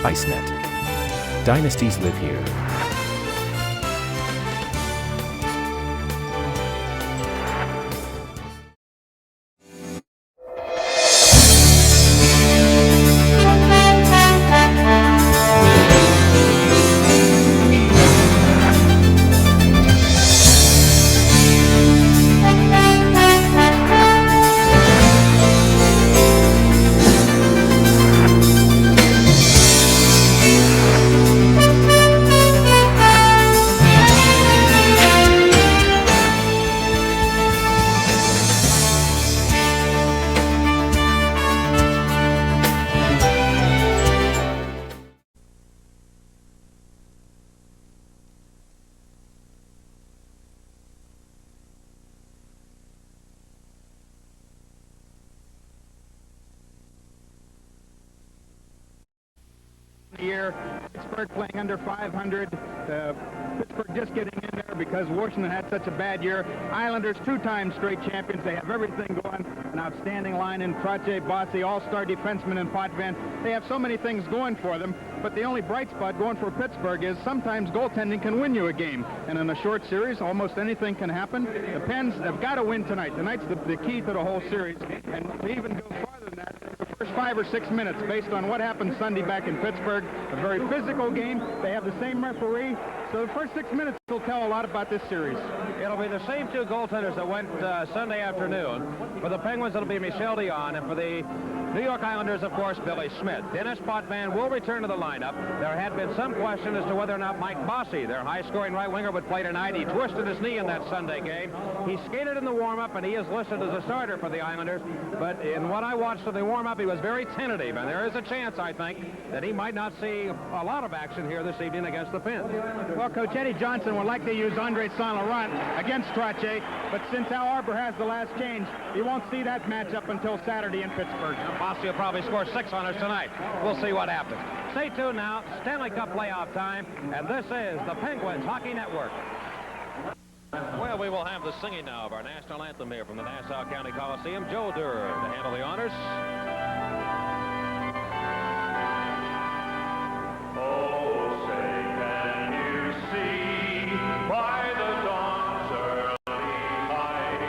ICENET. Dynasties live here. Year, Pittsburgh playing under 500. Pittsburgh just getting in there because Washington had such a bad year. Islanders, two-time straight champions. They have everything going. An outstanding line in Trache, Bossy, all-star defenseman in Potvin. They have so many things going for them, but the only bright spot going for Pittsburgh is sometimes goaltending can win you a game. And in a short series, almost anything can happen. The Pens have got to win tonight. Tonight's the key to the whole series. And to even go farther than that, the first 5 or 6 minutes, based on what happened Sunday back in Pittsburgh, a very physical game. They have the same referee. So the first 6 minutes will tell a lot about this series. It'll be the same two goaltenders that went Sunday afternoon. For the Penguins, it'll be Michel Dion, and for the New York Islanders, of course, Billy Smith. Dennis Potvin will return to the lineup. There had been some question as to whether or not Mike Bossy, their high-scoring right winger, would play tonight. He twisted his knee in that Sunday game. He skated in the warm-up, and he is listed as a starter for the Islanders. But in what I watched of the warm-up, he was very tentative, and there is a chance, I think, that he might not see a lot of action here this evening against the Pens. Well, Coach Eddie Johnson would like to use Andre Saint-Laurent against Trache, but since Al Arbor has the last change, you won't see that matchup until Saturday in Pittsburgh. Bossy will probably score 6 on us tonight. We'll see what happens. Stay tuned now. Stanley Cup playoff time, and this is the Penguins Hockey Network. Well, we will have the singing now of our national anthem here from the Nassau County Coliseum. Joe Durr to handle the honors. Oh, say, can you see by the dawn's early light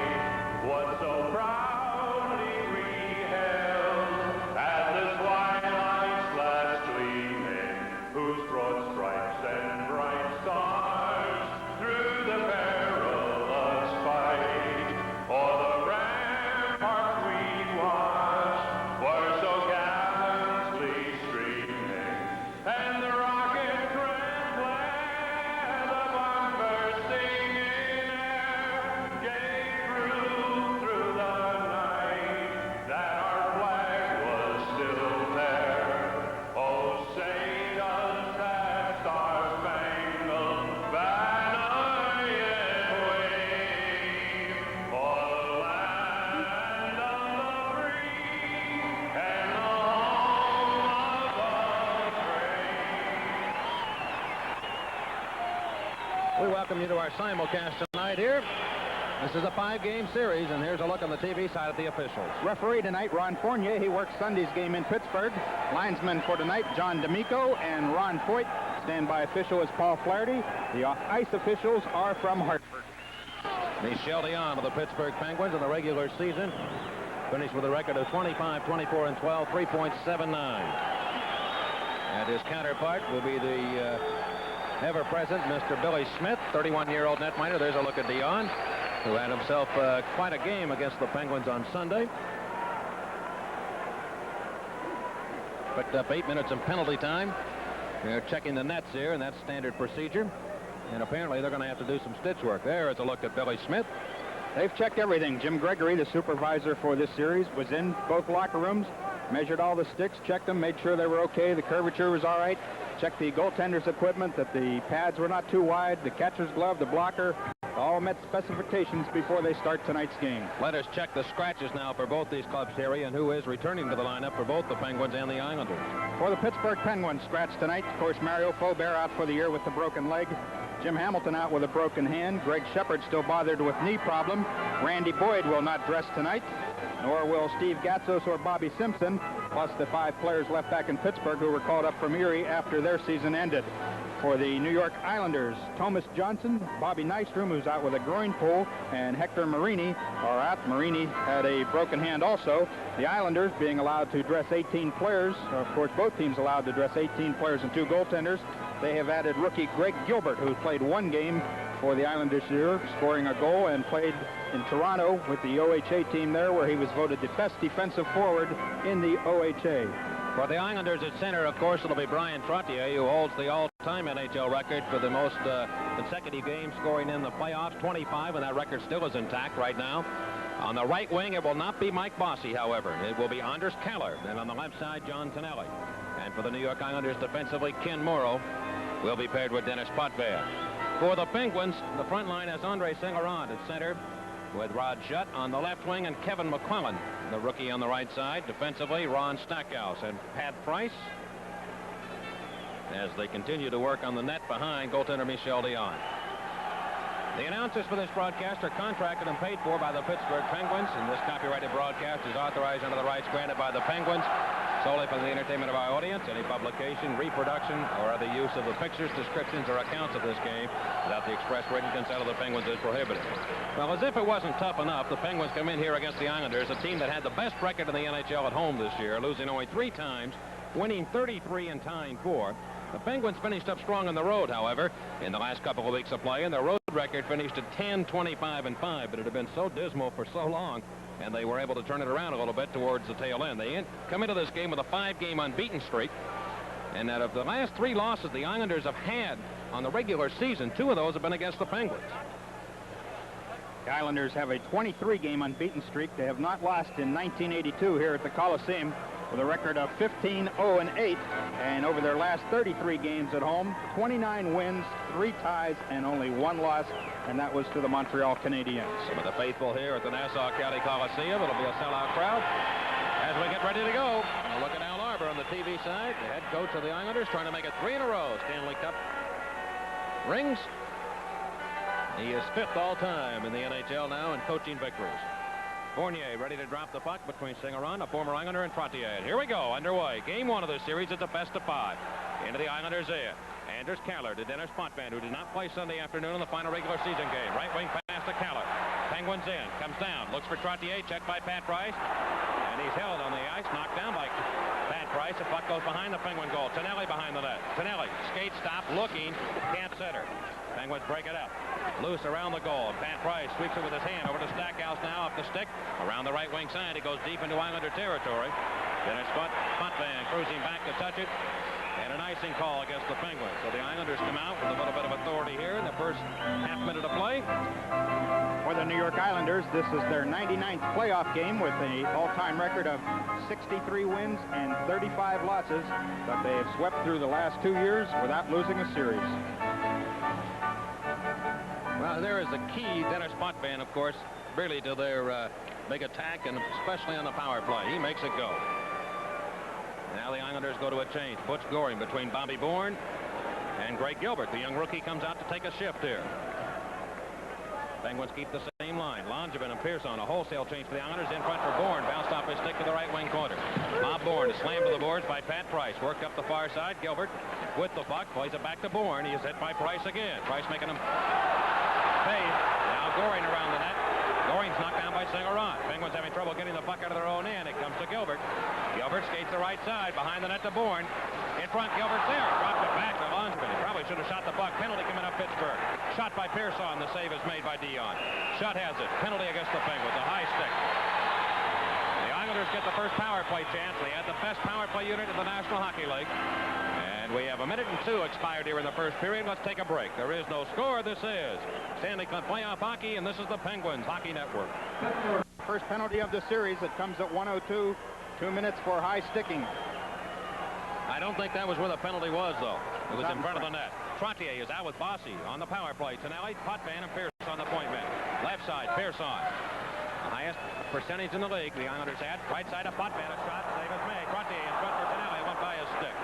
what so proudly we held at the twilight's last gleaming, whose broad stripes and bright stars through the perilous fight o'er the rampart we'd watch were so gallantly streaming, and the rocket trembled, the bomb bursting in air, gave proof through the night that our flag was still there. Oh, say does that star-spangled banner yet wave o'er the land of the free and the home of the brave? We welcome you to our simulcast tonight here. This is a 5-game series, and here's a look on the TV side of the officials. Referee tonight, Ron Fournier. He works Sunday's game in Pittsburgh. Linesman for tonight, John D'Amico and Ron Foyt. Standby official is Paul Flaherty. The ice officials are from Hartford. Michel Dion of the Pittsburgh Penguins in the regular season finished with a record of 25, 24, and 12, 3.79. And his counterpart will be the ever-present Mr. Billy Smith, 31-year-old netminder. There's a look at Dion, who had himself quite a game against the Penguins on Sunday. Picked up 8 minutes in penalty time. They're checking the nets here, and that's standard procedure. And apparently they're going to have to do some stitch work. There is a look at Billy Smith. They've checked everything. Jim Gregory, the supervisor for this series, was in both locker rooms, measured all the sticks, checked them, made sure they were okay, the curvature was all right, checked the goaltender's equipment, that the pads were not too wide, the catcher's glove, the blocker, all met specifications before they start tonight's game. Let us check the scratches now for both these clubs, Terry, and who is returning to the lineup for both the Penguins and the Islanders. For the Pittsburgh Penguins, scratch tonight, of course, Mario Faubert out for the year with the broken leg. Jim Hamilton out with a broken hand. Greg Shepard still bothered with knee problem. Randy Boyd will not dress tonight, nor will Steve Gatsos or Bobby Simpson, plus the 5 players left back in Pittsburgh who were called up from Erie after their season ended. For the New York Islanders, Thomas Johnson, Bobby Nystrom, who's out with a groin pull, and Hector Marini are out. Marini had a broken hand also. The Islanders being allowed to dress 18 players. Of course, both teams allowed to dress 18 players and 2 goaltenders. They have added rookie Greg Gilbert, who played 1 game for the Islanders this year, scoring a goal, and played in Toronto with the OHA team there, where he was voted the best defensive forward in the OHA. For the Islanders at center, of course, it'll be Brian Trottier, who holds the all-time NHL record for the most consecutive games scoring in the playoffs, 25, and that record still is intact right now. On the right wing, it will not be Mike Bossy, however. It will be Anders Keller. Then on the left side, John Tonelli. And for the New York Islanders defensively, Ken Morrow will be paired with Dennis Potvin. For the Penguins, the front line has Andre Saint-Laurent at center, with Rod Jutt on the left wing and Kevin McClellan, the rookie, on the right side. Defensively, Ron Stackhouse and Pat Price, as they continue to work on the net behind goaltender Michel Dion. The announcers for this broadcast are contracted and paid for by the Pittsburgh Penguins, and this copyrighted broadcast is authorized under the rights granted by the Penguins solely for the entertainment of our audience. Any publication, reproduction, or other use of the pictures, descriptions, or accounts of this game without the express written consent of the Penguins is prohibited. Well, as if it wasn't tough enough, the Penguins come in here against the Islanders, a team that had the best record in the NHL at home this year, losing only 3 times, winning 33 and tying 4. The Penguins finished up strong on the road, however, in the last couple of weeks of play, and their road record finished at 10-25-5, but it had been so dismal for so long, and they were able to turn it around a little bit towards the tail end. They come into this game with a 5-game unbeaten streak, and out of the last 3 losses the Islanders have had on the regular season, 2 of those have been against the Penguins. The Islanders have a 23-game unbeaten streak. They have not lost in 1982 here at the Coliseum, with a record of 15-0-8, and over their last 33 games at home, 29 wins, 3 ties, and only 1 loss, and that was to the Montreal Canadiens. Some of the faithful here at the Nassau County Coliseum. It'll be a sellout crowd as we get ready to go. We'll look at Al Arbor on the TV side, the head coach of the Islanders, trying to make it 3 in a row. Stanley Cup rings. He is 5th all time in the NHL now in coaching victories. Fournier ready to drop the puck between Saint-Laurent, a former Islander, and Trottier. Here we go, underway. Game 1 of this series. It's a best of 5. Into the Islanders in. Anders Keller to Dennis Potvin, who did not play Sunday afternoon in the final regular season game. Right wing pass to Keller. Penguins in. Comes down. Looks for Trottier. Checked by Pat Price. And he's held on the ice. Knocked down by Pat Price. The puck goes behind the Penguin goal. Tonelli behind the net. Tonelli. Skate stop. Looking. Can't center. Penguins break it up. Loose around the goal. Pat Price sweeps it with his hand over to Stackhouse now off the stick. Around the right wing side. He goes deep into Islander territory. Dennis Potvin cruising back to touch it. And an icing call against the Penguins. So the Islanders come out with a little bit of authority here in the first half-minute of play. For the New York Islanders, this is their 99th playoff game with an all-time record of 63 wins and 35 losses, but they have swept through the last 2 years without losing a series. Well, there is the key, Dennis Potvin, of course, really to their big attack, and especially on the power play. He makes it go. Now the Islanders go to a change. Butch Goring between Bobby Bourne and Greg Gilbert. The young rookie comes out to take a shift here. Penguins keep the same line. Langevin and Pearson, a wholesale change for the Islanders. In front for Bourne. Bounced off his stick to the right wing corner. Bob Bourne is slammed to the boards by Pat Price. Worked up the far side. Gilbert with the puck. Plays it back to Bourne. He is hit by Price again. Price making him pay. Now Goring around the net. Goring's knocked down by Saint-Laurent. Penguins having trouble getting the puck out of their own end. It comes to Gilbert. Gilbert skates the right side. Behind the net to Bourne. In front, Gilbert's there. Dropped it back to Langevin. He probably should have shot the puck. Penalty coming up Pittsburgh. Shot by Pearson. The save is made by Dion. Shot has it. Penalty against the Penguins. A high stick. The Islanders get the first power play chance. They had the best power play unit in the National Hockey League. And we have 1 minute and 2 expired here in the first period. Let's take a break. There is no score. This is Stanley Cup playoff hockey, and this is the Penguins Hockey Network. First penalty of the series. It comes at 1:02. 2 minutes for high sticking. I don't think that was where the penalty was, though. It was in front of the net. Trottier is out with Bossy on the power play. Tonelli, Potvin, and Pearson on the point man. Left side, Pearson. The highest percentage in the league the Islanders had. Right side of Potvin, a shot. Save is made. Trottier in front for Tonelli. Went by his stick.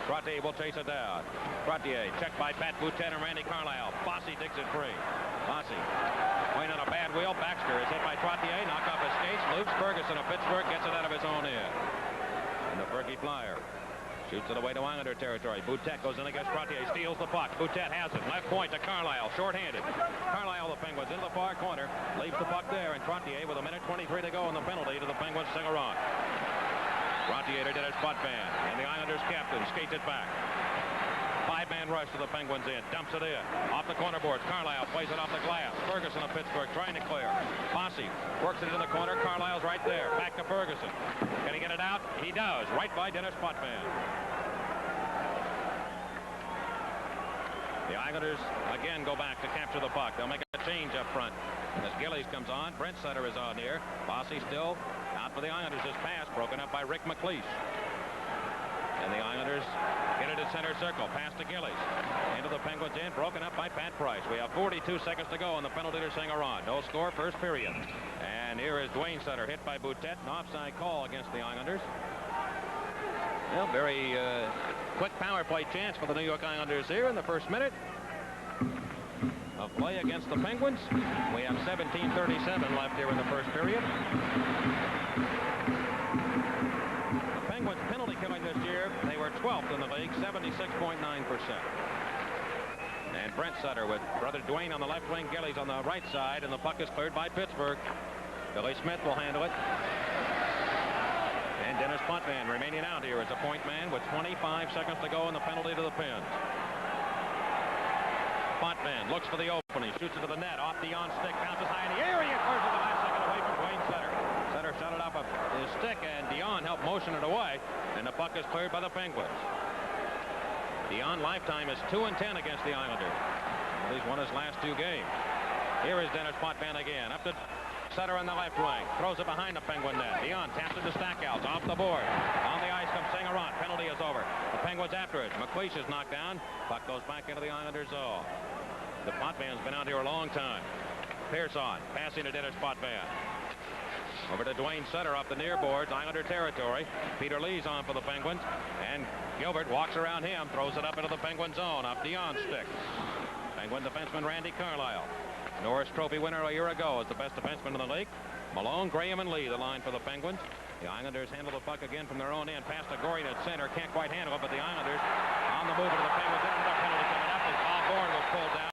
Trottier will chase it down. Trottier checked by Pat Boutet and Randy Carlisle. Bossy digs it free. Bossy going on a bad wheel. Baxter is hit by Trottier, knocked off his skates. Loops Ferguson of Pittsburgh gets it out of his own end. And the Fergie Flyer shoots it away to Islander territory. Boutet goes in against Trottier, steals the puck. Boutet has it. Left point to Carlisle, shorthanded. Carlisle, the Penguins, into the far corner. Leaves the puck there, and Trottier with 1:23 to go in the penalty to the Penguins sing around. Trottier to Dennis Potvin, and the Islanders captain skates it back. Five-man rush to the Penguins end. Dumps it in. Off the corner boards. Carlisle plays it off the glass. Ferguson of Pittsburgh trying to clear. Bossy works it in the corner. Carlisle's right there. Back to Ferguson. Can he get it out? He does. Right by Dennis Potvin. The Islanders again go back to capture the puck. They'll make a change up front. As Gillies comes on, Brent Sutter is on here. Bossy still out for the Islanders. This pass broken up by Rick McLeish. And the Islanders get it at center circle. Pass to Gillies. Into the Penguins end. Broken up by Pat Price. We have 42 seconds to go in the penalty to Saint-Laurent. No score, first period. And here is Dwayne Sutter hit by Boutet. An offside call against the Islanders. Well, very quick power play chance for the New York Islanders here in the first minute of play against the Penguins. We have 17:37 left here in the first period. Penguins penalty killing this year, they were 12th in the league, 76.9%. And Brent Sutter with brother Dwayne on the left wing, Gillies on the right side, and the puck is cleared by Pittsburgh. Billy Smith will handle it. And Dennis Potvin remaining out here as a point man with 25 seconds to go in the penalty to the Pens. Potvin looks for the opening, shoots it to the net, off the on stick, bounces high in the air, he clears it the last second away from Dwayne Sutter. Sutter shot it off of his stick, and Dion helped motion it away, and the puck is cleared by the Penguins. Dion lifetime is 2-10 against the Islanders. He's won his last two games. Here is Dennis Potvin again, up to Sutter on the left wing, throws it behind the Penguin net. Dion taps it to Stackhouse, off the board. On the ice comes Saint-Laurent, penalty is over. The Penguins after it. McLeish is knocked down. Puck goes back into the Islanders' zone. The Potvin's been out here a long time. Pearson passing to Dennis Potvin. Over to Dwayne Sutter off the near boards, Islander territory. Peter Lee's on for the Penguins, and Gilbert walks around him, throws it up into the Penguin zone, off Dion's stick. Penguin defenseman Randy Carlisle. Norris Trophy winner a year ago is the best defenseman in the league. Malone, Graham, and Lee, the line for the Penguins. The Islanders handle the puck again from their own end. Pass to Goring at center. Can't quite handle it, but the Islanders on the move to the Penguins. Another penalty coming up as Bob Bourne was pulled down.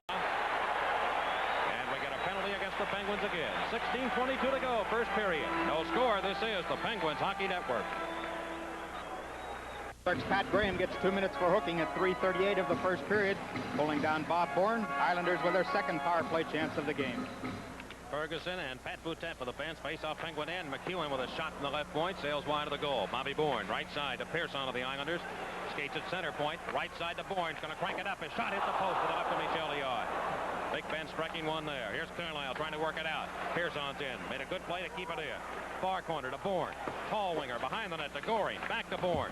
And we get a penalty against the Penguins again. 16:22 to go, first period. No score. This is the Penguins Hockey Network. Pat Graham gets 2 minutes for hooking at 3:38 of the first period, pulling down Bob Bourne. Islanders with their second power play chance of the game. Ferguson and Pat Boutet for the fence. Face off Penguin end. McEwen with a shot from the left point. Sails wide of the goal. Bobby Bourne, right side to Pearson of the Islanders. Skates at center point. Right side to Bourne. Going to crank it up. His shot hits the post to the left of Michel Liard. Big Ben striking one there. Here's Carlisle trying to work it out. Pearson's in. Made a good play to keep it in. Far corner to Bourne. Tall winger behind the net to Goring. Back to Bourne.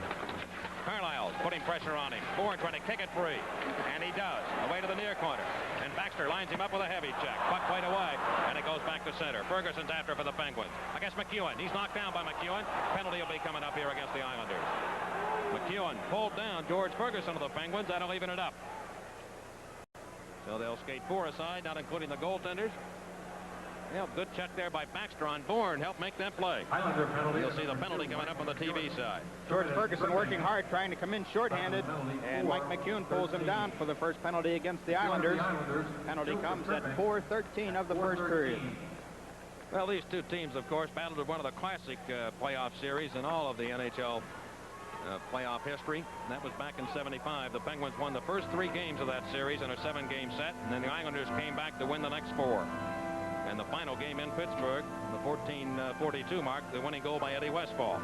Carlisle's putting pressure on him. Bourne trying to kick it free. And he does. Away to the near corner. And Baxter lines him up with a heavy check. Puck played away. And it goes back to center. Ferguson's after for the Penguins. Against McEwen. He's knocked down by McEwen. Penalty will be coming up here against the Islanders. McEwen pulled down George Ferguson of the Penguins. That'll even it up. So they'll skate four aside, not including the goaltenders. Yeah, good check there by Baxter on Bourne. Help make that play. You'll see the penalty coming up on the TV side. George Ferguson working hard, trying to come in shorthanded, and Mike McEwen pulls him down for the first penalty against the Islanders. Penalty comes at 4:13 of the first period. Well, these two teams, of course, battled in one of the classic playoff series in all of the NHL playoff history. That was back in '75. The Penguins won the first 3 games of that series in a 7-game set, and then the Islanders came back to win the next 4. And the final game in Pittsburgh, the 14:42 mark, the winning goal by Eddie Westfall.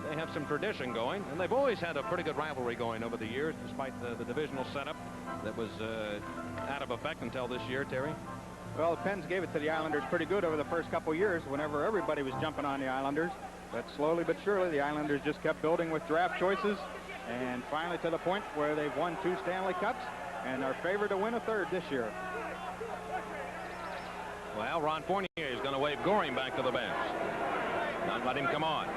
They have some tradition going, and they've always had a pretty good rivalry going over the years, despite the divisional setup that was out of effect until this year, Terry. Well, the Pens gave it to the Islanders pretty good over the first couple years whenever everybody was jumping on the Islanders. But slowly but surely, the Islanders just kept building with draft choices, and finally to the point where they've won 2 Stanley Cups and are favored to win a 3rd this year. Well, Ron Fournier is going to wave Goring back to the bench. Not let him come on.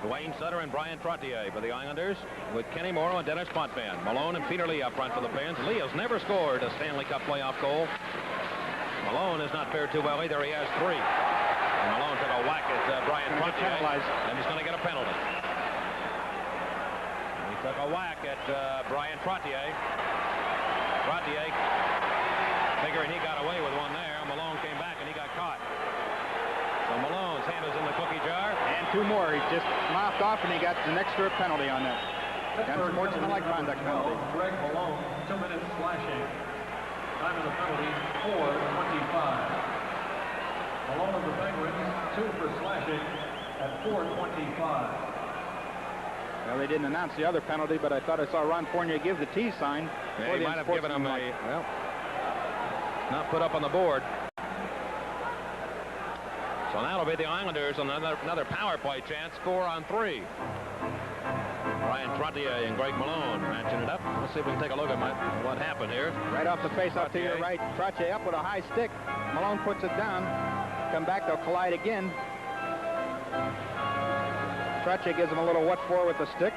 Dwayne Sutter and Brian Trottier for the Islanders, with Kenny Morrow and Dennis Potvin. Malone and Peter Lee up front for the Pens. Lee has never scored a Stanley Cup playoff goal. Malone has not fared too well either. He has 3. And Malone took a whack at Brian Trottier, and he's going to get a penalty. He took a whack at Brian Trottier. Trottier figuring he got away with one there. Malone came back and he got caught. So Malone's hand is in the cookie jar. And 2 more. He just mouthed off and he got an extra penalty on that. Unsportsmanlike conduct penalty. Greg Malone, 2 minutes slashing. Time of the penalty, 4:25. Malone of the Penguins, 2 for slashing at 4:25. Well, they didn't announce the other penalty, but I thought I saw Ron Fournier give the T sign. Yeah, he might have given him a, well, not put up on the board. So that'll be the Islanders on another power play chance, 4-on-3. Brian Trottier and Greg Malone matching it up. Let's see if we can take a look at what happened here. Right off the face off to your right. Trottier up with a high stick. Malone puts it down. Come back, they'll collide again. Trottier gives him a little what for with the stick.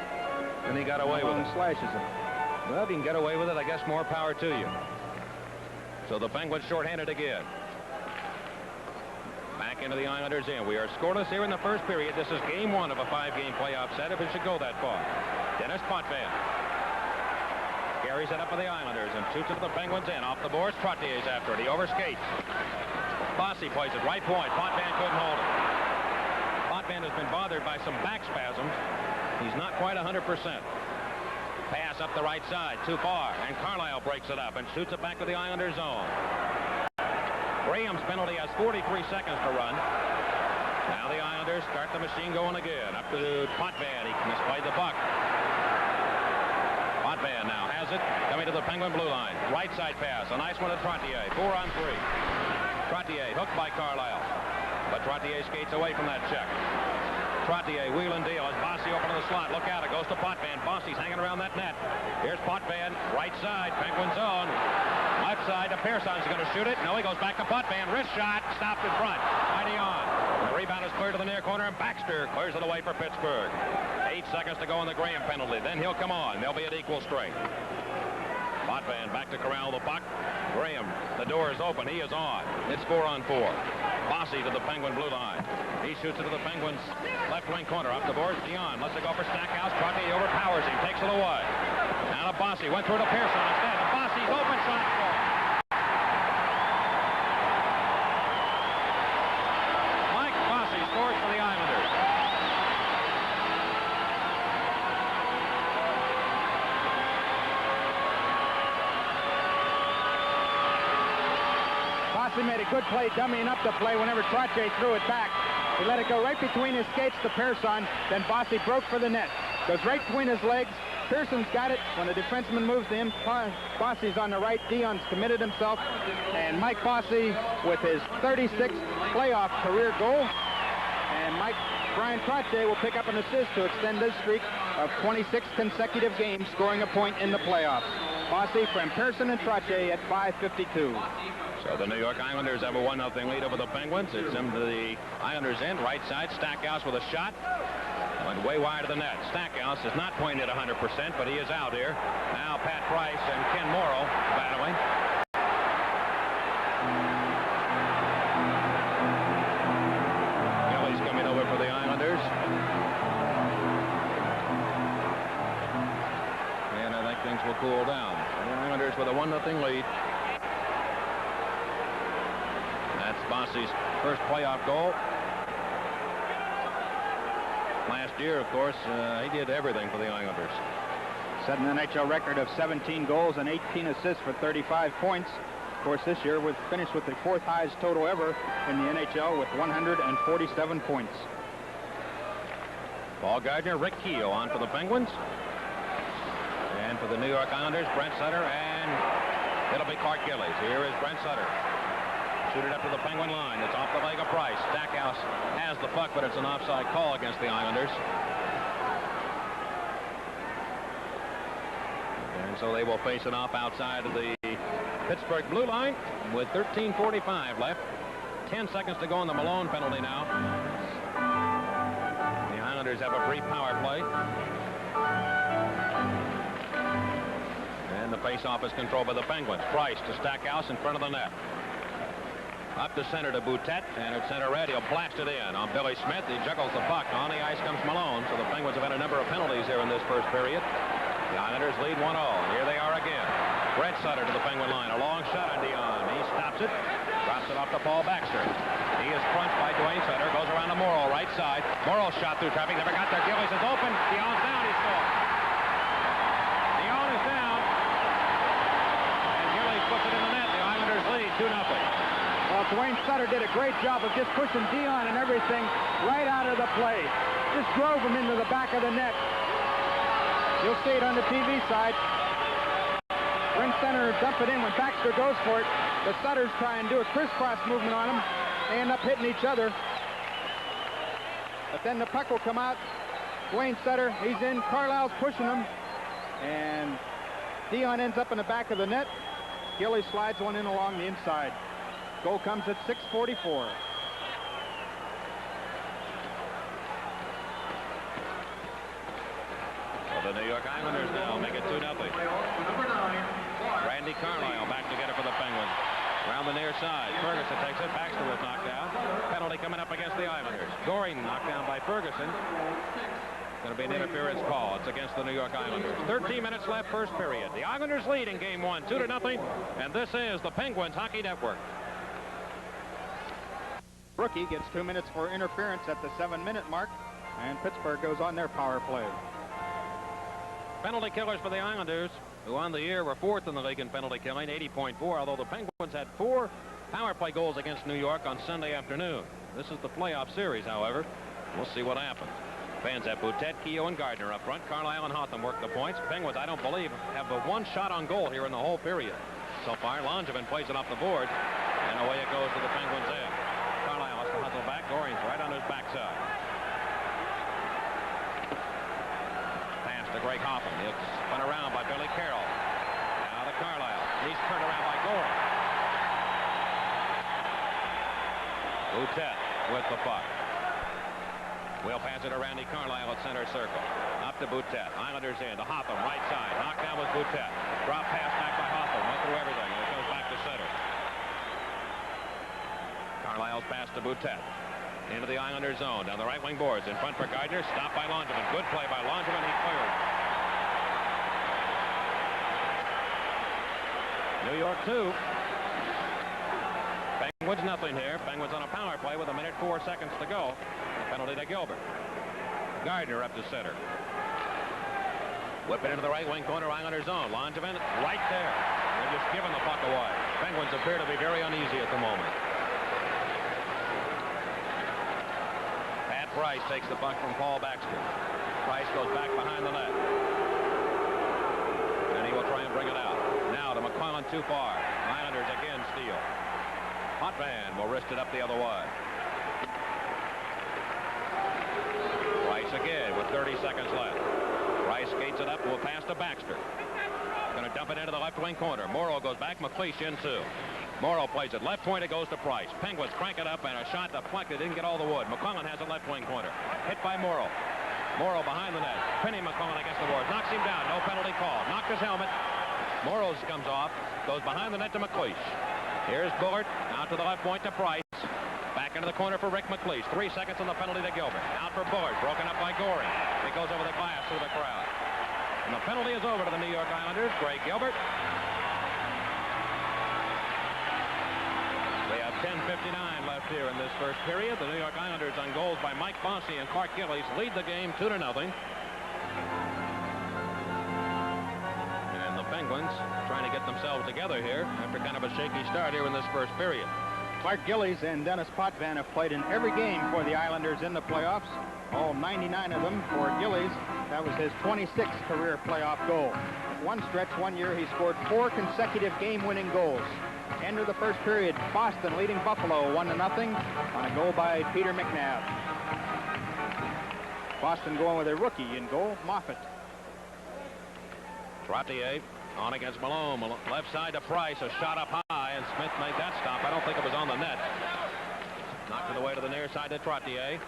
And he got away with it. Slashes him. Well, if you can get away with it, I guess more power to you. So the Penguins shorthanded again. Back into the Islanders in. We are scoreless here in the first period. This is game 1 of a 5-game playoff set if it should go that far. Dennis Potvin carries it up for the Islanders and shoots it to the Penguins in. Off the boards, Trottier's after it. He overskates. Bossy plays it right point. Potvin couldn't hold it. Potvin has been bothered by some back spasms. He's not quite 100%. Pass up the right side, too far, and Carlisle breaks it up and shoots it back to the Islanders zone. Graham's penalty has 43 seconds to run. Now the Islanders start the machine going again. Up to Potvin. He misplayed the puck. Potvin now has it. Coming to the Penguin blue line. Right side pass. A nice one to Trottier. 4-on-3. Trottier hooked by Carlisle. But Trottier skates away from that check. Trottier, wheel and deal as Bossy open to the slot. Look out. It goes to Potvin. Bossy's hanging around that net. Here's Potvin. Right side. Penguin zone. Left side to Pearson's going to shoot it. No, he goes back to Potvin. Wrist shot. Stopped in front. Mighty on. The rebound is cleared to the near corner, and Baxter clears it away for Pittsburgh. 8 seconds to go on the Graham penalty. Then he'll come on. They'll be at equal strength. Potvin back to corral the puck. Graham, the door is open. He is on. It's 4-on-4. Bossy to the Penguin blue line. He shoots it to the Penguins left wing corner. Up the boards. Dion lets it go for Stackhouse. Trottier overpowers him. Takes it away. Now to Bossy. Went through to Pearson instead. And Bossy's open shot score. Mike Bossy scores for the Islanders. Bossy made a good play, dummying up the play whenever Trottier threw it back. He let it go right between his skates to Pearson. Then Bossy broke for the net. Goes right between his legs. Pearson's got it. When the defenseman moves to him, Bossy's on the right. Dion's committed himself. And Mike Bossy with his 36th playoff career goal. And Brian Trottier will pick up an assist to extend his streak of 26 consecutive games, scoring a point in the playoffs. Bossy from Pearson and Trottier at 5:52. So the New York Islanders have a 1-0 lead over the Penguins. It's into the Islanders' end. Right side, Stackhouse with a shot. Went way wide of the net. Stackhouse is not pointing at 100%, but he is out here. Now Pat Price and Ken Morrow battling. Kelly's coming over for the Islanders. And I think things will cool down. The Islanders with a 1-0 lead. That's Bossy's first playoff goal. Last year, of course, he did everything for the Islanders. Set an NHL record of 17 goals and 18 assists for 35 points. Of course, this year we've finished with the 4th highest total ever in the NHL with 147 points. Paul Gardner, Rick Keogh on for the Penguins. And for the New York Islanders, Brent Sutter, and it'll be Clark Gillies. Here is Brent Sutter. Shoot it up to the Penguin line. It's off the leg of Price. Stackhouse has the puck, but it's an offside call against the Islanders. And so they will face it off outside of the Pittsburgh blue line with 13:45 left. 10 seconds to go on the Malone penalty now. The Islanders have a brief power play. And the face-off is controlled by the Penguins. Price to Stackhouse in front of the net. Up to center to Boutet, and at center red, he'll blast it in on Billy Smith. He juggles the puck. On the ice comes Malone, so the Penguins have had a number of penalties here in this first period. The Islanders lead 1-0, and here they are again. Brett Sutter to the Penguin line. A long shot on Dion. He stops it, drops it off to Paul Baxter. He is crunched by Dwayne Sutter, goes around to Morrow, right side. Morrow shot through traffic, never got there. Gillies is open. Dion's down, he scores. Dion is down, and Gillies puts it in the net. The Islanders lead 2-0. Well, Dwayne Sutter did a great job of just pushing Dion and everything right out of the play. Just drove him into the back of the net. You'll see it on the TV side. Ring center dump it in when Baxter goes for it. The Sutters try and do a crisscross movement on him. They end up hitting each other. But then the puck will come out. Dwayne Sutter, he's in. Carlisle's pushing him. And Dion ends up in the back of the net. Gillies slides one in along the inside. Goal comes at 6:44. Well, the New York Islanders now make it 2-0. Randy Carlisle back to get it for the Penguins. Around the near side, Ferguson takes it. Baxter was knocked down. Penalty coming up against the Islanders. Goring knocked down by Ferguson. Going to be an interference call. It's against the New York Islanders. 13 minutes left, first period. The Islanders lead in game one, 2-0. And this is the Penguins Hockey Network. Rookie gets 2 minutes for interference at the 7-minute mark, and Pittsburgh goes on their power play. Penalty killers for the Islanders, who on the year were fourth in the league in penalty killing, 80.4, although the Penguins had 4 power play goals against New York on Sunday afternoon. This is the playoff series, however. We'll see what happens. Fans have Boutet, Keogh, and Gardner up front. Carlisle and Hotham work the points. Penguins, I don't believe, have but 1 shot on goal here in the whole period. So far, Langevin plays it off the boards, and away it goes to the Penguins' end. Carlisle has to hustle back. Goring's right on his backside. Pass to Greg Hoffman. It's spun around by Billy Carroll. Now to Carlisle. He's turned around by Goring. Boutet with the puck. We'll pass it to Randy Carlisle at center circle. Up to Boutet. Islanders in to Hotham, right side. Knocked down with Boutet. Drop pass back by Hotham. Went through everything. And it goes back to center. Carlisle's pass to Boutet. Into the Islanders zone. Down the right wing boards. In front for Gardner. Stopped by Langevin. Good play by Langevin. He cleared. New York 2. Penguins nothing here. Penguins on a power play with 1:04 to go. Penalty to Gilbert. Gardner up to center. Whip it into the right wing corner. Islanders zone. Langevin right there. They're just giving the puck away. Penguins appear to be very uneasy at the moment. Price takes the puck from Paul Baxter. Price goes back behind the net. And he will try and bring it out. Now to McClellan, too far. Islanders again steal. Potvin will wrist it up the other way. Price again with 30 seconds left. Price skates it up. Will pass to Baxter. Going to dump it into the left wing corner. Morrow goes back. McLeish in too. Morrow plays it. Left point, it goes to Price. Penguins crank it up, and a shot deflected. Didn't get all the wood. McClellan has a left wing corner. Hit by Morrow. Morrow behind the net. Pinning McClellan against the boards. Knocks him down. No penalty call. Knocked his helmet. Morrow's comes off. Goes behind the net to McLeish. Here's Bullard. Out to the left point to Price. Back into the corner for Rick McLeish. 3 seconds on the penalty to Gilbert. Out for Bullard. Broken up by Goring. It goes over the glass through the crowd. And the penalty is over to the New York Islanders. Greg Gilbert. They have 10:59 left here in this first period. The New York Islanders on goals by Mike Bossy and Clark Gillies lead the game 2-0. And the Penguins trying to get themselves together here after kind of a shaky start here in this first period. Clark Gillies and Dennis Potvin have played in every game for the Islanders in the playoffs. All 99 of them for Gillies. That was his 26th career playoff goal. One stretch, 1 year, he scored 4 consecutive game-winning goals. End of the first period, Boston leading Buffalo 1-0 on a goal by Peter McNabb. Boston going with a rookie in goal, Moffat. Trottier on against Malone. Left side to Price. A shot up high, and Smith made that stop. I don't think it was on the net. Knocked it away to the near side to Trottier.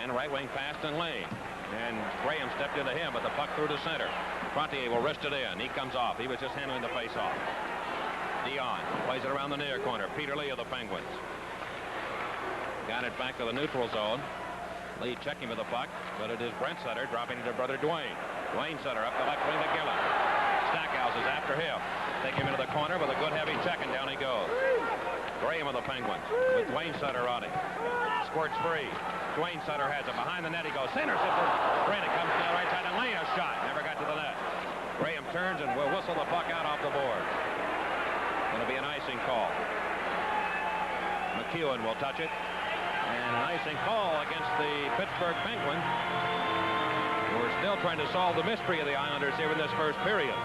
And right wing pass to Lane. And Graham stepped into him, but the puck through to center. Frontier will wrist it in. He comes off. He was just handling the face-off. Dion plays it around the near corner. Peter Lee of the Penguins. Got it back to the neutral zone. Lee checking with the puck, but it is Brent Sutter dropping to brother Dwayne. Dwayne Sutter up the left wing to Gillen. Stackhouse is after him. Take him into the corner with a good heavy check, and down he goes. Graham of the Penguins with Dwayne Sutter on him. Squirts free. Dwayne Sutter has it behind the net. He goes center. Brandon comes to the right side and Lane a shot. Never got to the net. Graham turns and will whistle the puck out off the board. Going to be an icing call. McEwen will touch it. And an icing call against the Pittsburgh Penguins. We're still trying to solve the mystery of the Islanders here in this first period.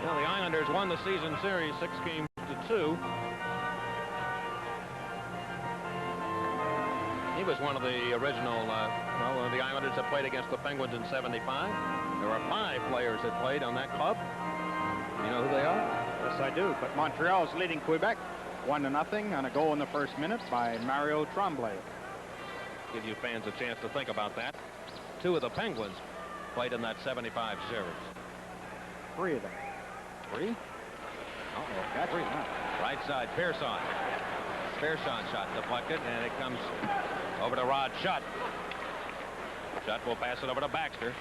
Well, the Islanders won the season series 6-2. He was one of the original, the Islanders that played against the Penguins in '75. There were 5 players that played on that club. You know who they are? Yes, I do. But Montreal is leading Quebec 1-0 on a goal in the first minute by Mario Tremblay. Give you fans a chance to think about that. 2 of the Penguins played in that '75 series. 3 of them. 3? Uh-oh, that's 3. Right side, Pearson. Pearson shot deflected, and it comes over to Rod Schutt. Schutt will pass it over to Baxter.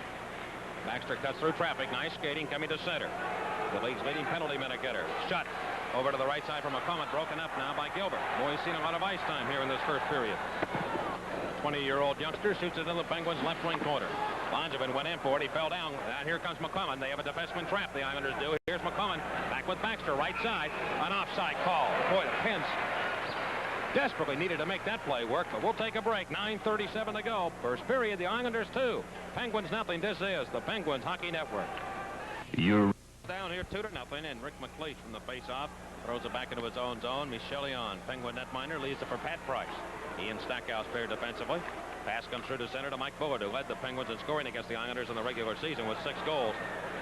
Baxter cuts through traffic. Nice skating coming to center. The league's leading penalty minute getter. Schutt over to the right side from McCommon. Broken up now by Gilbert. Boy's seen a lot of ice time here in this first period. 20-year-old youngster shoots it in the Penguins' left wing corner. Langevin went in for it. He fell down. Here comes McCommon. They have a defenseman trap, the Islanders do. Here's McCommon back with Baxter, right side. An offside call. Boy, the Pens desperately needed to make that play work, but we'll take a break. 9:37 to go. First period, the Islanders 2. Penguins nothing. This is the Penguins Hockey Network. You're Down here 2-0, and Rick McLeish from the face-off throws it back into his own zone. Michel Leon, Penguin netminder, leads it for Pat Price. He and Stackhouse paired defensively. Pass comes through to center to Mike Bullard, who led the Penguins in scoring against the Islanders in the regular season with 6 goals.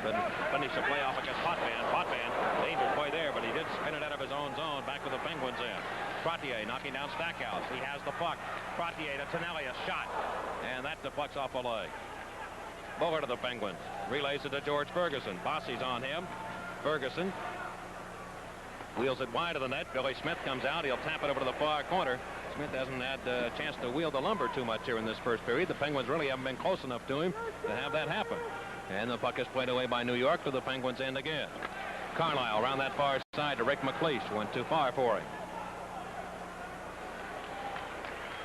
But finished the playoff against Potvin. Potvin, dangerous play there, but he did spin it out of his own zone back with the Penguins in. Trottier knocking down Stackhouse. He has the puck. Trottier to Tonelli, a shot. And that deflects off a leg. Bullard of the Penguins relays it to George Ferguson. Bossy's on him. Ferguson wheels it wide of the net. Billy Smith comes out. He'll tap it over to the far corner. Smith hasn't had a chance to wield the lumber too much here in this first period. The Penguins really haven't been close enough to him to have that happen. And the puck is played away by New York to the Penguins' end again. Carlisle around that far side to Rick McLeish. Went too far for him.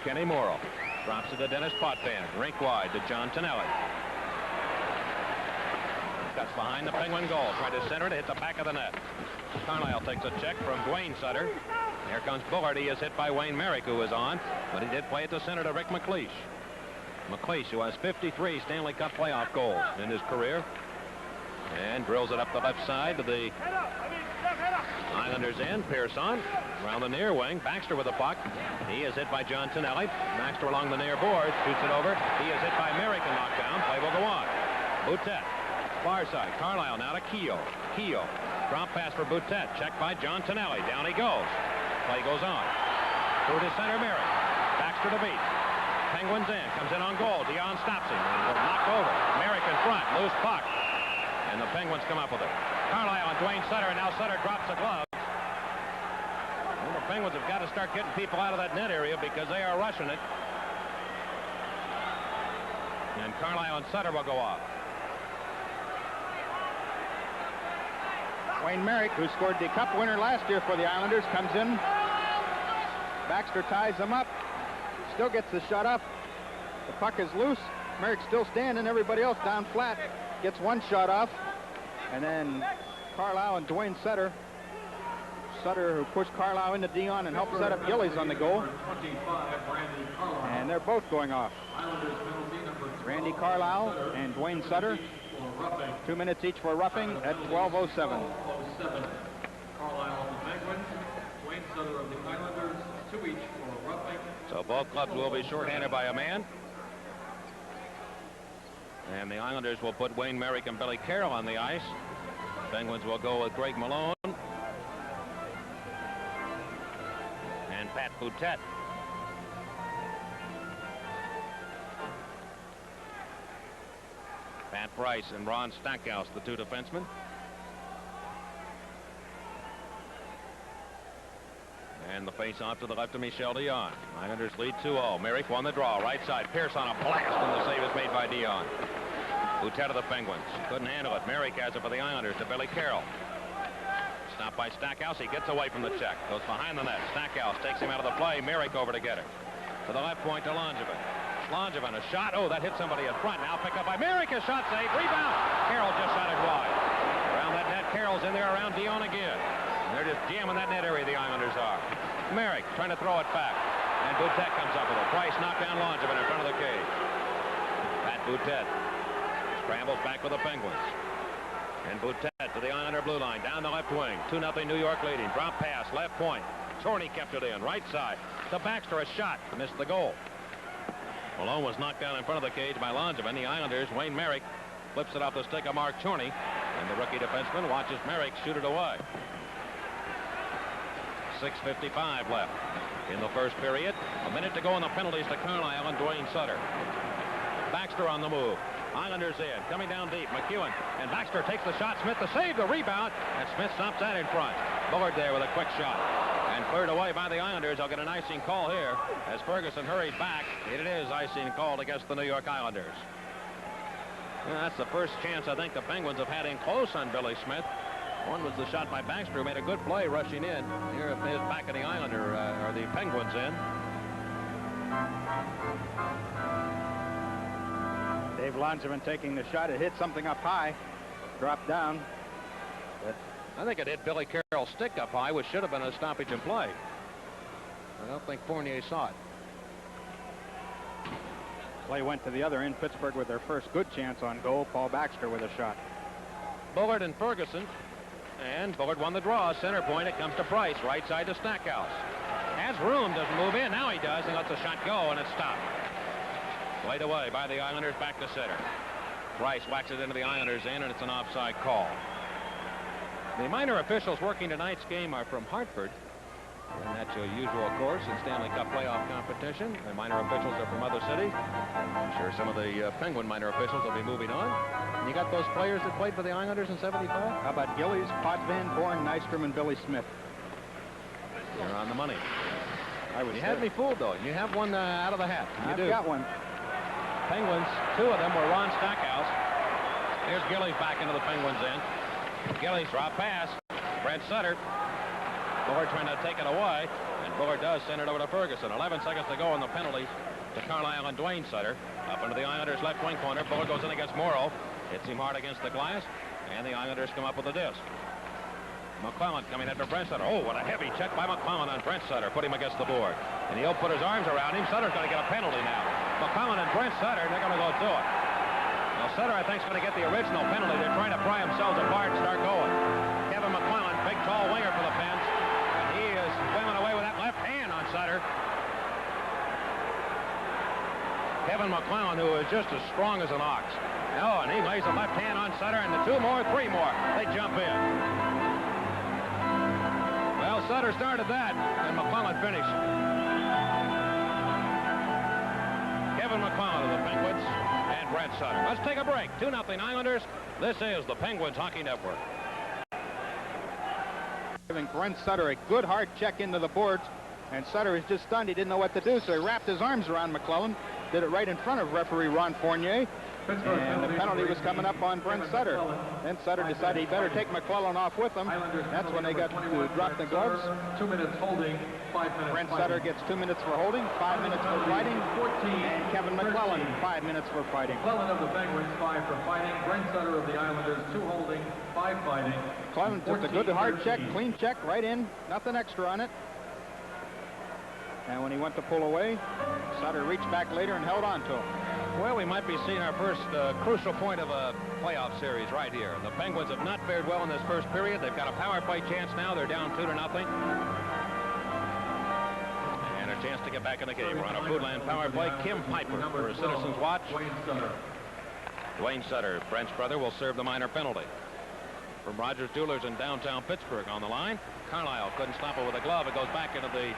Kenny Morrill drops it to Dennis Potvin. Rink wide to John Tonelli. Cuts behind the Penguin goal. Tried to center it, hit the back of the net. Carlisle takes a check from Dwayne Sutter. Here comes Bullard. He is hit by Wayne Merrick, who is on, but he did play at the center to Rick McLeish. McLeish, who has 53 Stanley Cup playoff goals in his career, and drills it up the left side to the Islanders' end. Pearson around the near wing. Baxter with the puck. He is hit by John Tonelli. Baxter along the near board, shoots it over. He is hit by Merrick and knocked down. Play will go on. Boutet, far side. Carlisle now to Keogh. Keogh, drop pass for Boutet. Checked by John Tonelli. Down he goes. Play goes on. Through to center Merrick. Baxter to beat. Penguins in. Comes in on goal. Dion stops him. And will knock over. Merrick in front. Loose puck. And the Penguins come up with it. Carlisle and Dwayne Sutter. And now Sutter drops the glove. Well, the Penguins have got to start getting people out of that net area because they are rushing it. And Carlisle and Sutter will go off. Wayne Merrick, who scored the Cup winner last year for the Islanders, comes in. Baxter ties him up. Still gets the shot up. The puck is loose. Merrick still standing. Everybody else down flat. Gets one shot off. And then Carlisle and Dwayne Sutter. Sutter, who pushed Carlisle into Dion and helped set up Gillies on the goal. And they're both going off. Randy Carlisle and Dwayne Sutter. 2 minutes each for roughing at 12:07. Carlisle of the Penguins, Dwayne Sutter of the Islanders, 2 each for roughing. So both clubs will be shorthanded by a man. And the Islanders will put Wayne Merrick and Billy Carroll on the ice. Penguins will go with Greg Malone and Pat Boutet. Pat Price and Ron Stackhouse, the two defensemen. And the face-off to the left of Michel Dion. Islanders lead 2-0. Merrick won the draw. Right side. Pierce on a blast, and the save is made by Dion. Boutet of the Penguins. Couldn't handle it. Merrick has it for the Islanders to Billy Carroll. Stopped by Stackhouse. He gets away from the check. Goes behind the net. Stackhouse takes him out of the play. Merrick over to get it. To the left point to Langevin. Langevin, a shot. Oh, that hit somebody in front. Now picked up by Merrick. A shot saved. Rebound. Carroll just shot it wide. Around that net. Carroll's in there. Around Dion again. They're just jamming that net area, the Islanders are. Merrick trying to throw it back. And Boutet comes up with it. Price knocked down Langevin in front of the cage. Pat Boutet scrambles back with the Penguins. And Boutet to the Islander blue line. Down the left wing. 2-0 New York leading. Drop pass. Left point. Chorney kept it in. Right side. To Baxter. A shot. Missed the goal. Malone was knocked down in front of the cage by Langevin. The Islanders, Wayne Merrick, flips it off the stick of Mark Chorney. And the rookie defenseman watches Merrick shoot it away. 6:55 left in the first period. A minute to go in the penalties to Carlisle and Dwayne Sutter. Baxter on the move. Islanders in. Coming down deep. McEwen. And Baxter takes the shot. Smith the save. The rebound. And Smith stops that in front. Bullard there with a quick shot. And cleared away by the Islanders. They'll get an icing call here as Ferguson hurries back. It is icing called against the New York Islanders. Well, that's the first chance I think the Penguins have had in close on Billy Smith. One was the shot by Baxter, who made a good play rushing in. Here it is back at the Islander, or the Penguins in. Dave Langevin taking the shot. It hit something up high. Dropped down. But I think it hit Billy Carroll's stick up high, which should have been a stoppage in play. I don't think Fournier saw it. play went to the other end. Pittsburgh with their first good chance on goal. Paul Baxter with a shot. Bullard and Ferguson. And Bullard won the draw. Center point. It comes to Price. Right side to Stackhouse. Has room. Doesn't move in. Now he does. He lets the shot go, and it's stopped. Played away by the Islanders back to center. Price whacks it into the Islanders' end, and it's an offside call. The minor officials working tonight's game are from Hartford. And that's your usual course in Stanley Cup playoff competition. The minor officials are from other cities. I'm sure some of the Penguin minor officials will be moving on. And you got those players that played for the Islanders in '75? How about Gillies, Potvin, Bourne, Nystrom, and Billy Smith? You're on the money. You had me fooled, though. You have one out of the hat. I've got one. Penguins, two of them were Ron Stackhouse. Here's Gillies back into the Penguins' end. Gillies drop pass. Brent Sutter. Bullard trying to take it away, and Bullard does send it over to Ferguson. 11 seconds to go in the penalty to Carlisle and Dwayne Sutter. Up into the Islanders' left wing corner. Bullard goes in against Morrow. Hits him hard against the glass, and the Islanders come up with a disc. McClellan coming after Brent Sutter. Oh, what a heavy check by McClellan on Brent Sutter. Put him against the board. And he'll put his arms around him. Sutter's going to get a penalty now. McClellan and Brent Sutter, they're going to go do it. Now, Sutter, I think, is going to get the original penalty. They're trying to pry themselves apart and start going. Kevin McClellan, big, tall winger for the Pens. And he is swimming away with that left hand on Sutter. Kevin McClellan, who is just as strong as an ox. Oh, and he lays a left hand on Sutter, and the two more, three more. They jump in. Well, Sutter started that, and McClellan finished. Kevin McClellan of the Penguins and Brent Sutter. Let's take a break. 2-0 Islanders. This is the Penguins Hockey Network. Giving Brent Sutter a good hard check into the boards, and Sutter is just stunned. He didn't know what to do, so he wrapped his arms around McClellan. Did it right in front of referee Ron Fournier. And the penalty was coming up on Brent Sutter. Then Sutter decided he better take McClellan off with him. That's when they got to drop the gloves. 2 minutes holding, 5 minutes Brent fighting. Sutter gets 2 minutes for holding, 5 minutes for fighting. 14, And Kevin McClellan, 5 minutes for fighting. McClellan of the Penguins, 5 for fighting. Brent Sutter of the Islanders, 2 holding, 5 fighting. McClellan just a good hard check, clean check, right in, nothing extra on it. And when he went to pull away, Sutter reached back later and held on to him. Well, we might be seeing our first crucial point of a playoff series right here. The Penguins have not fared well in this first period. They've got a power play chance now. They're down 2-0. And a chance to get back in the game. We're on a Foodland power play. Kim Piper for a Citizens Watch. Dwayne Sutter, Brent's brother, will serve the minor penalty. From Rogers Jewelers in downtown Pittsburgh on the line. Carlisle couldn't stop it with a glove. It goes back into the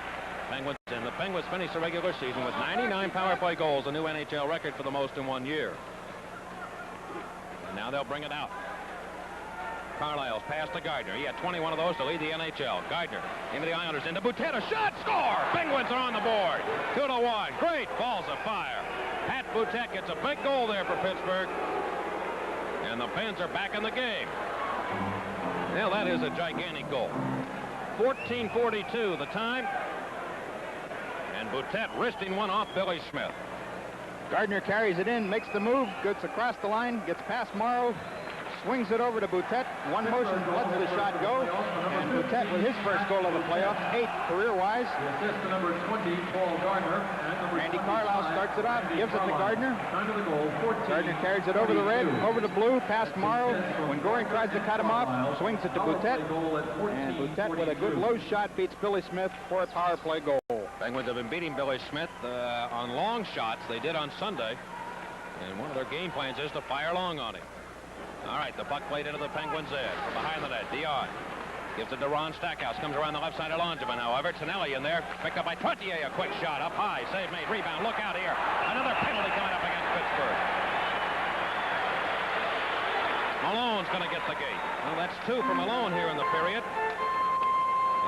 Penguins, and the Penguins finished the regular season with 99 power play goals, a new NHL record for the most in 1 year. And now they'll bring it out. Carlisle's pass to Gardner. He had 21 of those to lead the NHL. Gardner into the Islanders, into Boutet. A shot, score! Penguins are on the board. 2-1. Great balls of fire. Pat Boutet gets a big goal there for Pittsburgh. And the Pens are back in the game. Well, that is a gigantic goal. 14:42 the time. And Boutet wristing one off Billy Smith. Gardner carries it in, makes the move, gets across the line, gets past Morrow, swings it over to Boutet. One motion lets the shot go. And Boutet with his first goal of the playoffs, 8 career-wise. The assist to number 20, Paul Gardner. And number Randy 27, Carlisle starts it off, gives it to Gardner. Time of the goal, 14. Gardner carries it over the red, over the blue, past Morrow. When Goring tries to cut him off, swings it to Boutet. And Boutet with a good low shot beats Billy Smith for a power play goal. Penguins have been beating Billy Smith on long shots. They did on Sunday. And one of their game plans is to fire long on him. All right, the puck played into the Penguins' edge. From behind the net, Dion gives it to Ron Stackhouse. Comes around the left side of Langevin, however. Tonelli in there. Picked up by Trottier. A quick shot up high. Save made. Rebound. Look out here. Another penalty coming up against Pittsburgh. Malone's going to get the gate. Well, that's 2 for Malone here in the period.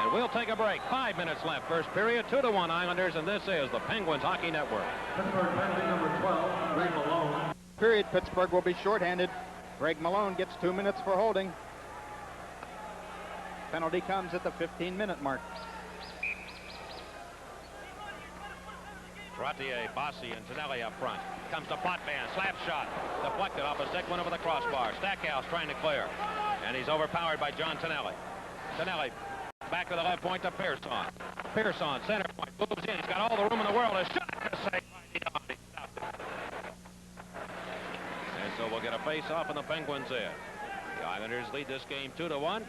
And we'll take a break. 5 minutes left. First period. 2-1 Islanders, and this is the Penguins Hockey Network. Pittsburgh penalty number 12, Greg Malone. Period. Pittsburgh will be shorthanded. Greg Malone gets 2 minutes for holding. Penalty comes at the 15-minute mark. Trottier, Bossy, and Tonelli up front. Comes to Potvin. Slap shot. Deflected off a stick, went over the crossbar. Stackhouse trying to clear. And he's overpowered by John Tonelli. Tonelli back to the left point to Pearson. Pearson, center point, moves in. He's got all the room in the world. A shot to save by Dion. He stopped it. And so we'll get a face-off in the Penguins' end. The Islanders lead this game 2-1.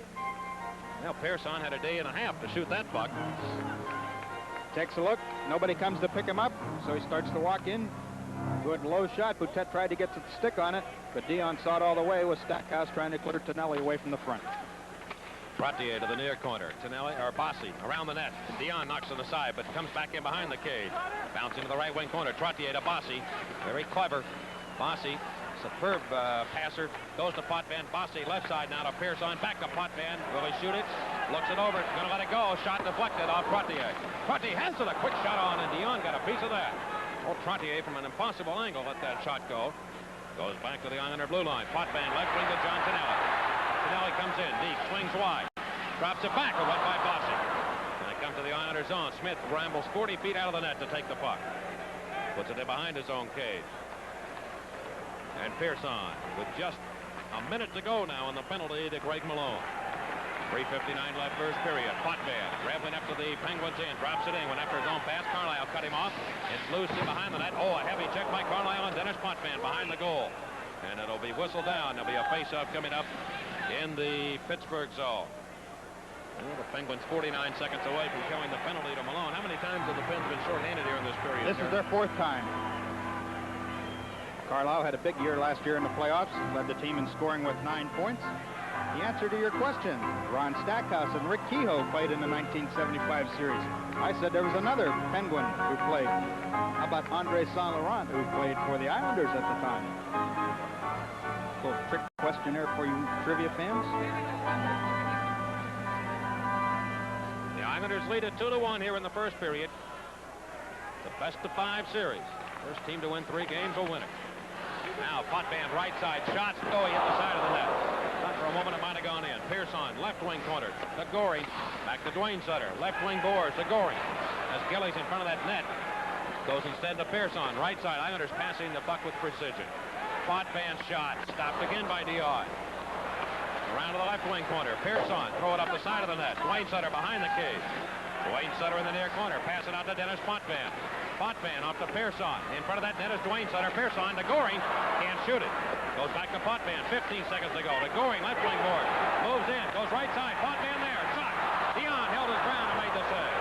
Well, Pearson had a day and a half to shoot that puck. Takes a look. Nobody comes to pick him up, so he starts to walk in. Good low shot. Boutet tried to get the stick on it, but Dion saw it all the way with Stackhouse trying to clear Tonelli away from the front. Trottier to the near corner. Tonelli, or Bossy, around the net. Dion knocks it aside, but comes back in behind the cage. Bouncing to the right wing corner. Trottier to Bossy. Very clever. Bossy, superb passer. Goes to Potvin. Bossy left side now to Pearson. Back to Potvin. Will he shoot it? Looks it over. Going to let it go. Shot deflected off Trottier. Trottier has it. A quick shot on, and Dion got a piece of that. Oh, Trottier from an impossible angle let that shot go. Goes back to the Islander blue line. Potvin left wing to John Tonelli. Tonelli comes in deep. Swings wide. Drops it back. A wet by Bossy. And it comes to the Islanders' zone. Smith rambles 40 feet out of the net to take the puck. Puts it in behind his own cage. And Pearson with just a minute to go now on the penalty to Greg Malone. 3:59 left first period. Potvin rambling up to the Penguins end. Drops it in. Went after his own pass. Carlisle cut him off. It's loose in behind the net. Oh, a heavy check by Carlisle and Dennis Potvin behind the goal. And it'll be whistled down. There'll be a face-off coming up in the Pittsburgh zone. Well, the Penguins 49 seconds away from killing the penalty to Malone. How many times have the Pens been shorthanded here in this period? This is their 4th time. Carlisle had a big year last year in the playoffs. Led the team in scoring with 9 points. The answer to your question, Ron Stackhouse and Rick Kehoe played in the 1975 series. I said there was another Penguin who played. How about Andre Saint-Laurent, who played for the Islanders at the time? Little trick question there for you trivia fans. The Islanders lead at 2-1 here in the first period. The best-of-5 series. First team to win 3 games will win it. Now Potvin right side shots. Oh, he hit the side of the net. Thought for a moment it might have gone in. Pearson left wing corner to Goring. Back to Dwayne Sutter. Left wing boards to Goring. As Gillies in front of that net. Goes instead to Pearson. Right side. Islanders passing the puck with precision. Potvin shot. Stopped again by Dion. Around to the left wing corner. Pearson throw it up the side of the net. Dwayne Sutter behind the cage. Dwayne Sutter in the near corner. Pass it out to Dennis Potvin. Potvin off to Pearson. In front of that net is Dwayne Sutter. Pearson to Goring. Can't shoot it. Goes back to Potvin. 15 seconds to go. To Goring, left wing board. Moves in. Goes right side. Potvin there. Shot. Dion held his ground and made the save.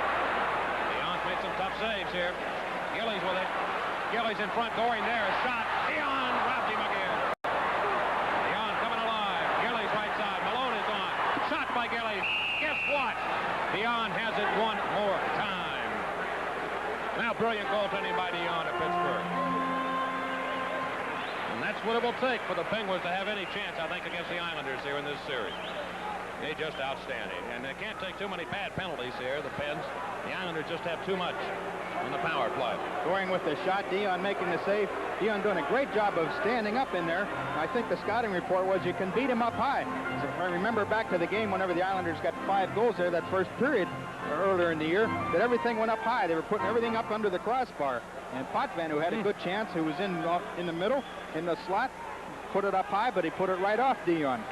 Dion's made some tough saves here. Gillies with it. Gillies in front. Goring there. A shot. Dion robbed him again. Dion coming alive. Gillies right side. Malone is on. Shot by Gillies. Guess what? Dion has it one more time. Now brilliant goaltending by Dion at Pittsburgh. And that's what it will take for the Penguins to have any chance, I think, against the Islanders here in this series. They're just outstanding. And they can't take too many bad penalties here, the Pens. The Islanders just have too much on the power play. Going with the shot, Dion making the save. Dion doing a great job of standing up in there. I think the scouting report was you can beat him up high. So if I remember back to the game whenever the Islanders got 5 goals there that first period earlier in the year, that everything went up high. They were putting everything up under the crossbar. And Potvin, who had a good chance, who was in the middle, in the slot, put it up high, but he put it right off Dion.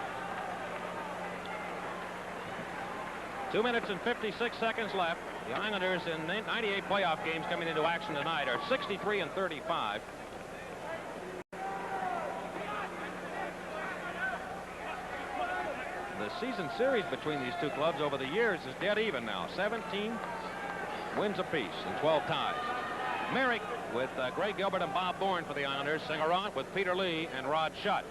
2 minutes and 56 seconds left. The Islanders in 98 playoff games coming into action tonight are 63 and 35. The season series between these two clubs over the years is dead even now. 17 wins apiece and 12 ties. Merrick with Gray Gilbert and Bob Bourne for the Islanders. Singaront with Peter Lee and Rod Schutt.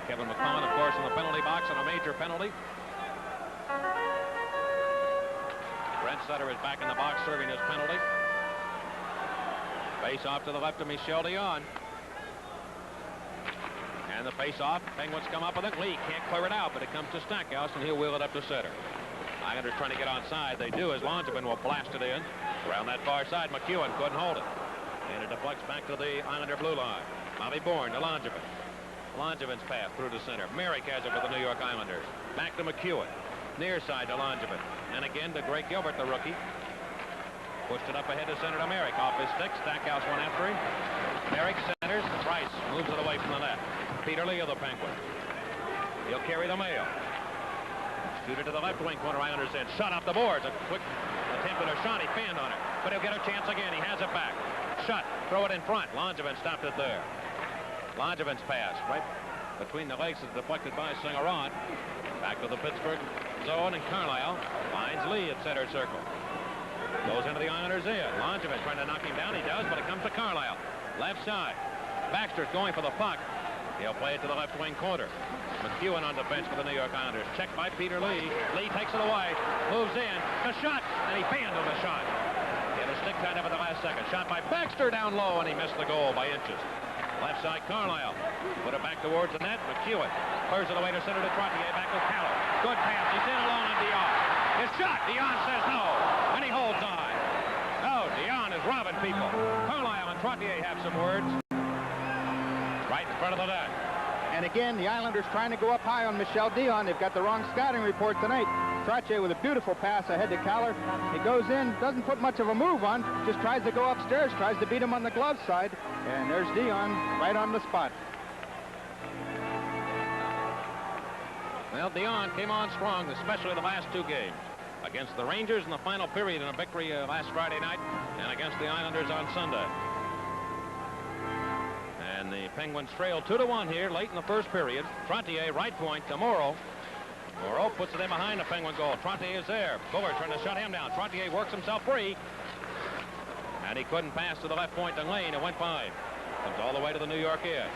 Kevin McCollum, of course, in the penalty box on a major penalty. Brent Sutter is back in the box serving his penalty. Face off to the left of Michel Dion. And the face off. Penguins come up with it. Lee can't clear it out, but it comes to Stackhouse, and he'll wheel it up to center. Islanders trying to get onside. They do as Langevin will blast it in. Around that far side, McEwen couldn't hold it. And it deflects back to the Islander blue line. Bobby Bourne to Langevin. Langevin's pass through to center. Merrick has it for the New York Islanders. Back to McEwen. Near side to Langevin. And again to Gray Gilbert, the rookie. Pushed it up ahead to center to Merrick. Off his stick. Stackhouse went after him. Merrick centers. Price moves it away from the net. Peter Lee of the Penguins. He'll carry the mail. Shoot it to the left wing corner. Islanders in. Shot off the boards. A quick attempt at a shot. He fanned on it. But he'll get a chance again. He has it back. Shot. Throw it in front. Langevin stopped it there. Langevin's pass right between the legs is deflected by Singaront. Back to the Pittsburgh zone, and Carlisle finds Lee at center circle. Goes into the Islanders in. Langevin trying to knock him down. He does, but it comes to Carlisle. Left side. Baxter's going for the puck. He'll play it to the left wing corner. McEwen on the bench for the New York Islanders. Checked by Peter Lee. Lee takes it away. Moves in. The shot, and he fanned on the shot. He had a stick tied up at the last second. Shot by Baxter down low, and he missed the goal by inches. Left side, Carlisle. Put it back towards the net. McEwen clears it away to center to Trottier. Back to Keller. Good pass. He's in alone on Dion. His shot. Dion says no. And he holds on. Oh, Dion is robbing people. Carlisle and Trottier have some words. Right in front of the net. And again, the Islanders trying to go up high on Michel Dion. They've got the wrong scouting report tonight. Trottier with a beautiful pass ahead to Keller. He goes in, doesn't put much of a move on, just tries to go upstairs, tries to beat him on the glove side. And there's Dion right on the spot. Well, Dion came on strong, especially the last 2 games. Against the Rangers in the final period in a victory last Friday night, and against the Islanders on Sunday. And the Penguins trail 2-1 here late in the first period. Trottier, right point to Morrow. Morrow puts it in behind the Penguin goal. Trottier is there. Bullard trying to shut him down. Trottier works himself free. And he couldn't pass to the left point to Lane. It went by. Comes all the way to the New York edge.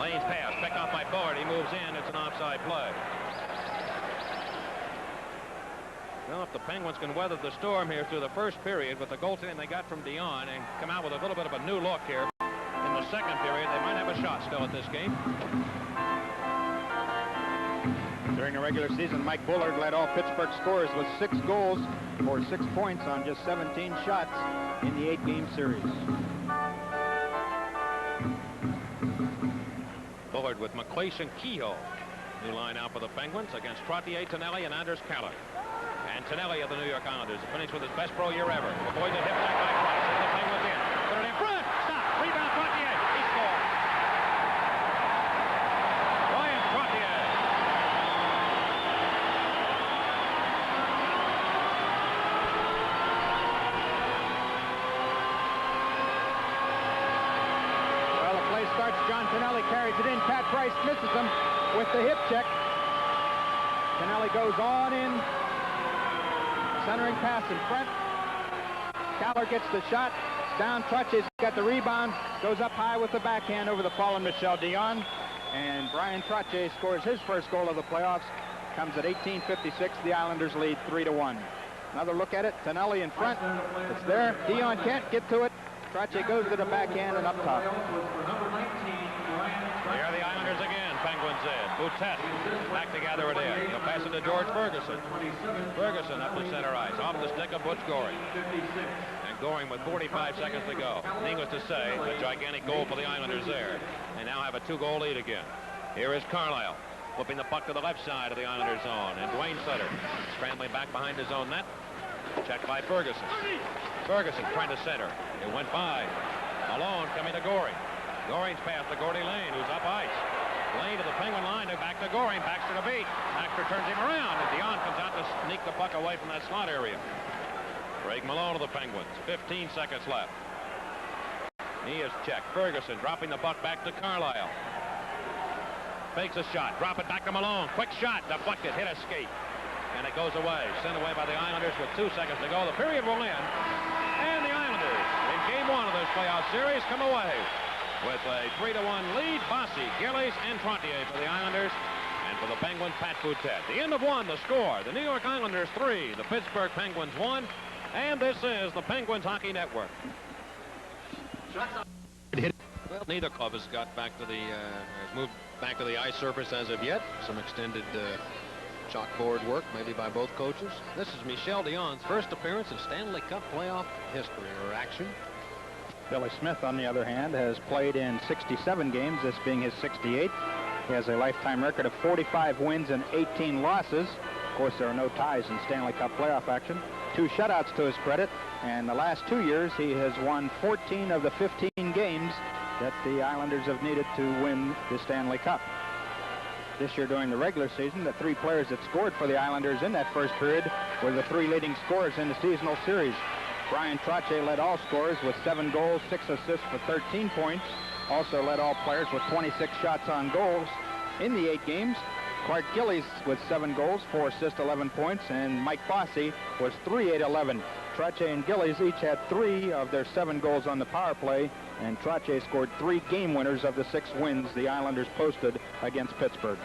Lane's pass picked off by Bullard. He moves in. It's an offside play. Well, if the Penguins can weather the storm here through the first period with the goaltending they got from Dion and come out with a little bit of a new look here in the second period, they might have a shot still at this game. During the regular season, Mike Bullard led all Pittsburgh scorers with 6 goals for 6 points on just 17 shots in the 8-game series. Bullard with McLeish and Kehoe. New line out for the Penguins against Trottier, Tonelli, and Anders Keller. And Tonelli of the New York Islanders finished with his best pro year ever. Avoids a hip check by Price. And the Penguins in. Put it in front. Stop. Rebound Trottier. He scored. Ryan Trottier. Well, the play starts. John Tonelli carries it in. Pat Price misses him with the hip check. Tonelli goes on in. Centering pass in front. Keller gets the shot. Down. Trottier's got the rebound. Goes up high with the backhand over the fallen Michel Dion. And Brian Trottier scores his first goal of the playoffs. Comes at 18:56. The Islanders lead 3-1. Another look at it. Tonelli in front. It's there. Dion can't get to it. Trache goes to the backhand and up top. Here are the Islanders again. Penguins in. Boutet back to gather it in. They'll pass it to George Ferguson. Ferguson up to center ice. Off the stick of Butch Goring. And Goring with 45 seconds to go. Needless to say, a gigantic goal for the Islanders there. They now have a 2-goal lead again. Here is Carlisle. Flipping the puck to the left side of the Islanders zone. And Dwayne Sutter scrambling back behind his own net. Checked by Ferguson. Ferguson trying to center. It went by. Malone coming to Goring. Goring's pass to Gordy Lane, who's up ice. Lane to the Penguin line. Back to Goring. Baxter to beat. Baxter turns him around. And Dion comes out to sneak the puck away from that slot area. Craig Malone of the Penguins. 15 seconds left. He is checked. Ferguson dropping the puck back to Carlisle. Fakes a shot. Drop it back to Malone. Quick shot. Deflected. Hit a skate. And it goes away. Sent away by the Islanders with 2 seconds to go. The period will end. And the Islanders, in game 1 of this playoff series, come away with a 3-1 lead. Bossy, Gillies, and Trontier for the Islanders. And for the Penguins, Pat Boutet. The end of 1, the score. The New York Islanders 3. The Pittsburgh Penguins 1. And this is the Penguins Hockey Network. Well, neither club has got back to the, has moved back to the ice surface as of yet. Some extended chalkboard work, maybe by both coaches. This is Michel Dion's first appearance in Stanley Cup playoff history or action. Billy Smith, on the other hand, has played in 67 games, this being his 68th. He has a lifetime record of 45 wins and 18 losses. Of course, there are no ties in Stanley Cup playoff action. 2 shutouts to his credit, and the last 2 years he has won 14 of the 15 games that the Islanders have needed to win the Stanley Cup. This year during the regular season, the 3 players that scored for the Islanders in that first period were the 3 leading scorers in the seasonal series. Brian Trottier led all scorers with 7 goals, 6 assists for 13 points. Also led all players with 26 shots on goals in the 8 games. Clark Gillies with 7 goals, 4 assists, 11 points, and Mike Bossy was 3-8-11. Trottier and Gillies each had 3 of their 7 goals on the power play, and Trottier scored 3 game winners of the 6 wins the Islanders posted against Pittsburgh.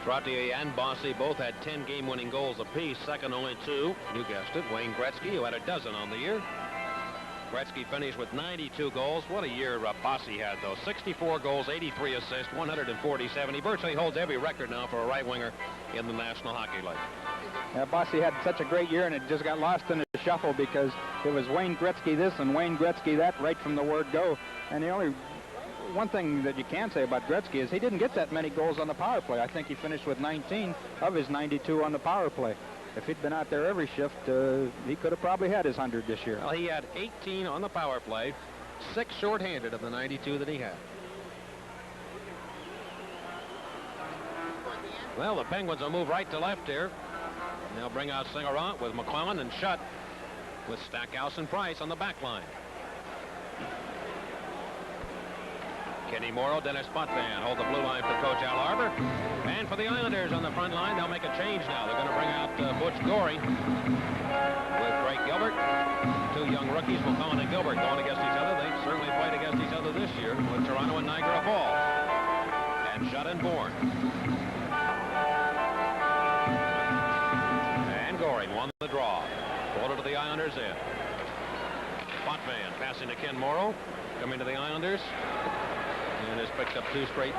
Trottier and Bossy both had 10 game-winning goals apiece, second only to, you guessed it, Wayne Gretzky, who had a dozen on the year. Gretzky finished with 92 goals. What a year Bossy had, though. 64 goals, 83 assists, 147. He virtually holds every record now for a right winger in the National Hockey League. Yeah, Bossy had such a great year, and it just got lost in the shuffle because it was Wayne Gretzky this and Wayne Gretzky that right from the word go. And the only one thing that you can say about Gretzky is he didn't get that many goals on the power play. I think he finished with 19 of his 92 on the power play. If he'd been out there every shift, he could have probably had his 100 this year. Well, he had 18 on the power play, 6 shorthanded of the 92 that he had. Well, the Penguins will move right to left here. They'll bring out Singarant with McClellan and Shutt with Stackhouse and Price on the back line. Kenny Morrow, Dennis Potvin hold the blue line for Coach Al Arbor. And for the Islanders on the front line, they'll make a change now. They're going to bring out Butch Goring with Craig Gilbert. 2 young rookies, McClellan and Gilbert, going against each other. They certainly played against each other this year with Toronto and Niagara Falls. And Shutt and Bourne. And Goring won the draw. Quarter to the Islanders in. Potvin passing to Ken Morrow, coming to the Islanders. And has picked up 2 straight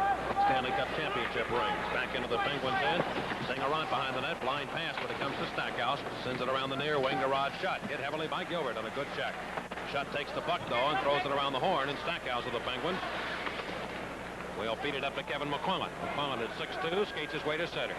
Stanley Cup championship rings. Back into the Penguins end. Singarant behind the net. Blind pass when it comes to Stackhouse. Sends it around the near wing to Rod Shutt. Hit heavily by Gilbert on a good check. Shutt takes the puck, though, and throws it around the horn. And Stackhouse of the Penguins will feed it up to Kevin McClellan. McClellan at 6'2", skates his way to center.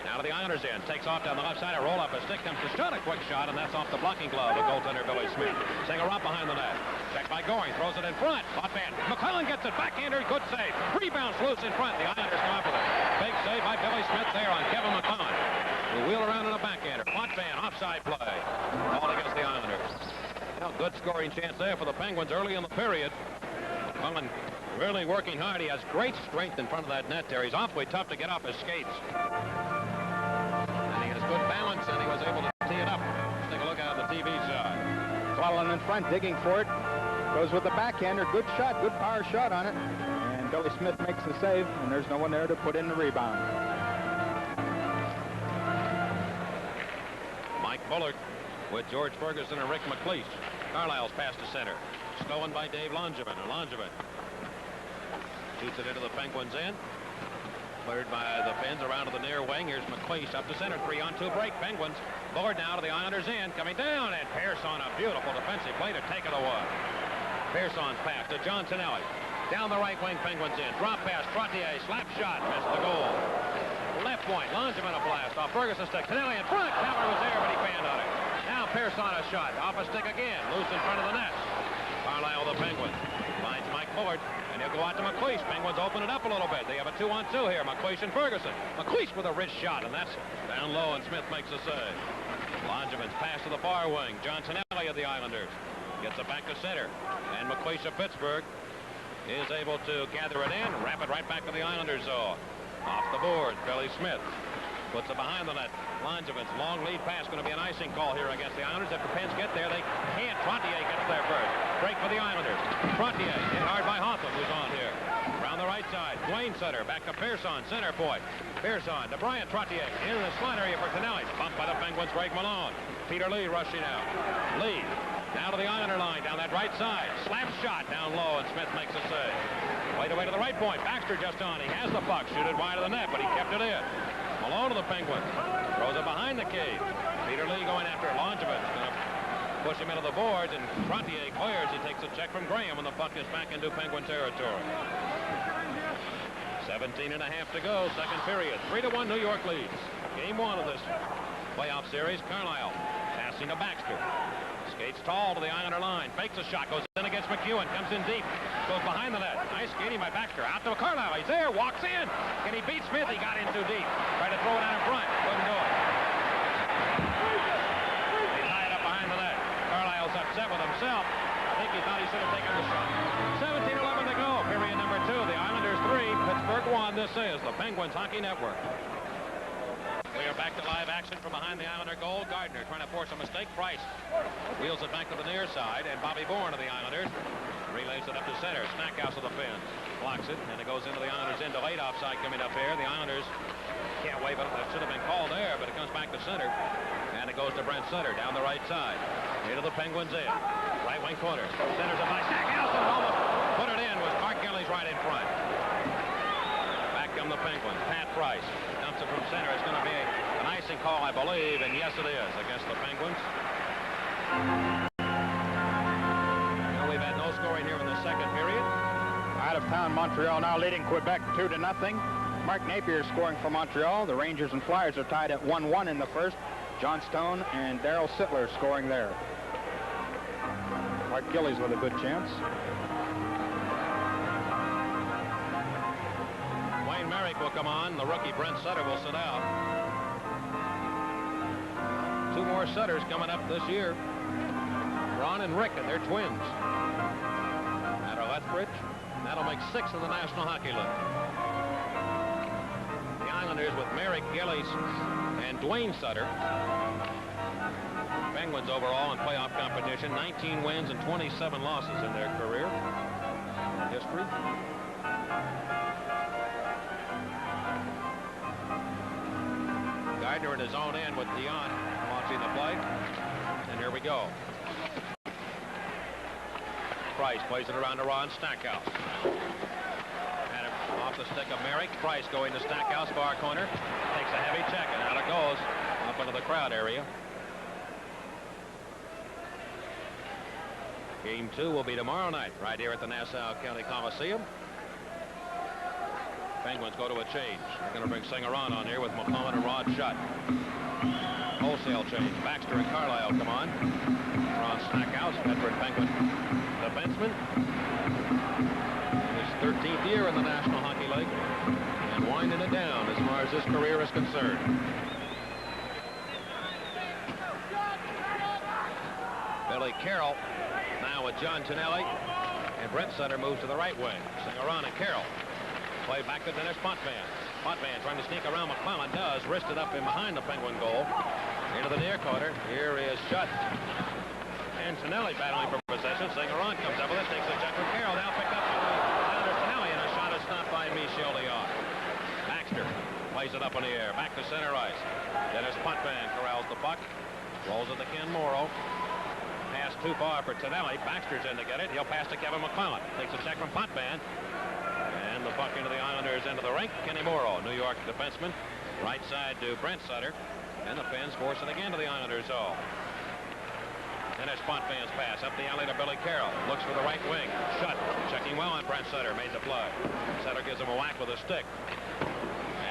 Now to the Islanders end. Takes off down the left side. A roll up a stick. Comes to Shutt. A quick shot, and that's off the blocking glove of goaltender Billy Smith. Singarant behind the net. Checked by Goring. Throws it in front. Potvin. McClellan gets it. Backhander. Good save. Rebounds loose in front. The Islanders come up with it. Big save by Billy Smith there on Kevin McClellan. Who wheel around in a backhander. Potvin. Offside play. All against the Islanders. Well, good scoring chance there for the Penguins early in the period. McClellan really working hard. He has great strength in front of that net there. He's awfully tough to get off his skates. And he has good balance, and he was able to tee it up. Let's take a look out at the TV side. McClellan in front, digging for it. Goes with the backhander. Good shot, good power shot on it. And Billy Smith makes the save, and there's no one there to put in the rebound. Mike Bullard with George Ferguson and Rick McLeish. Carlisle's pass to center. stolen by Dave Langevin. And Langevin shoots it into the Penguins' end. Cleared by the Finns around to the near wing. Here's McQueese up to center. 3-on-2 break. Penguins. Bullard now to the Islanders' end. Coming down. And Pearson, a beautiful defensive play to take it away. Pearson's pass to John Tonelli. Down the right wing, Penguins in. Drop pass. Trottier. Slap shot. Missed the goal. Left point. Langevin a blast off Ferguson's stick. Tonelli in front. Keller was there, but he fanned on it. Now Pearson a shot. Off a stick again. Loose in front of the net. Carlisle, the Penguins. Finds Mike Bullard. And he'll go out to McQueese. Penguins open it up a little bit. They have a 2-on-2 here. McQueese and Ferguson. McQueese with a wrist shot, and that's down low, and Smith makes a save. Langevin's pass to the far wing. John Tonelli of the Islanders gets it back to center. And McQueese of Pittsburgh is able to gather it in, wrap it right back to the Islanders zone. Off the board, Billy Smith puts it behind the net. Langevin's long lead pass going to be an icing call here against the Islanders. If the Pens get there, they can't. Trottier gets there first. Break for the Islanders. Trottier hit hard by Hotham, who's on here. Around the right side, Dwayne Sutter back to Pearson, center point. Pearson to Brian Trottier in the slot area for Tonelli. Bumped by the Penguins, Greg Malone. Peter Lee rushing out. Lee now to the Islander line down that right side. Slap shot down low, and Smith makes a save. Played away to the right point. Baxter just on. He has the puck. Shoot it wide of the net, but he kept it in. Malone to the Penguins. Throws it behind the cage. Peter Lee going after Langevin. Going to push him into the boards, and Trottier clears. He takes a check from Graham when the puck is back into Penguin territory. 17 and a half to go, second period. 3-1 New York leads. Game one of this playoff series. Carlisle passing to Baxter. Skates tall to the Islander line. Fakes a shot. Goes in against McEwen. Comes in deep. Goes behind the net. Nice skating by Baxter. Out to Carlisle. He's there. Walks in. Can he beat Smith? He got in too deep. Tried to throw it out in front. Couldn't do it. They tie it up behind the net. Carlisle's upset with himself. I think he thought he should have taken the shot. 17-11 to go. Period number 2. The Islanders 3. Pittsburgh 1. This is the Penguins Hockey Network. We are back to live action from behind the Islander goal. Gardner trying to force a mistake. Price wheels it back to the near side, and Bobby Bourne of the Islanders relays it up to center. Stackhouse of the Finns blocks it, and it goes into the Islanders' end. Delayed offside coming up here. The Islanders can't wave it. It should have been called there, but it comes back to center, and it goes to Brent Sutter down the right side. Into the Penguins' end. Right wing corner. Centers it by Stackhouse, and almost put it in was Mark Gillies right in front. Back come the Penguins. Pat Price dumps it from center. It's going to be an icing call, I believe, and yes, it is against the Penguins. Well, we've had no scoring here in the second period. Out of town, Montreal now leading Quebec 2-0. Mark Napier scoring for Montreal. The Rangers and Flyers are tied at 1-1 in the first. John Stone and Darryl Sittler scoring there. Mark Gillies with a good chance. Wayne Merrick will come on. The rookie Brent Sutter will sit out. 2 more Sutters coming up this year. Ron and Rick, and they're twins. Out of Lethbridge. That'll make 6 in the National Hockey League. The Islanders with Merrick, Gillies, and Dwayne Sutter. Penguins overall in playoff competition, 19 wins and 27 losses in their career history. Gardner in his own end with Dion watching the play. And here we go. Price plays it around to Ron Stackhouse. And off the stick of Merrick. Price going to Stackhouse, far corner. Takes a heavy check, and out it goes up into the crowd area. Game 2 will be tomorrow night, right here at the Nassau County Coliseum. Penguins go to a change. They're going to bring Singer on here with McClellan and Rod Schutt. Wholesale change. Baxter and Carlisle come on. Ron Stackhouse, veteran Penguin defenseman. His 13th year in the National Hockey League. And winding it down as far as his career is concerned. Billy Carroll now with John Tonelli. And Brent Sutter moves to the right wing. Singer and Carroll. Play back to Dennis Potvin. Potvin trying to sneak around McClellan. Does. Wristed up in behind the Penguin goal. Into the near corner. Here is Schutt. And Tonelli battling for possession. Singer comes up with it. Takes a check from Carroll. Now picked up by Tonelli. And a shot is stopped by Michel Dion. Baxter plays it up in the air. Back to center ice. Dennis Potvin corrals the puck. Rolls it to Ken Morrow. Pass too far for Tonelli. Baxter's in to get it. He'll pass to Kevin McClellan. Takes a check from Potvin. And the puck into the Islanders into the rink. Kenny Morrow, New York defenseman. Right side to Brent Sutter. And the Finns force it again to the Islanders zone. Dennis Potvin's pass up the alley to Billy Carroll. Looks for the right wing. Shut. Checking well on Brent Sutter. Made the play. Sutter gives him a whack with a stick.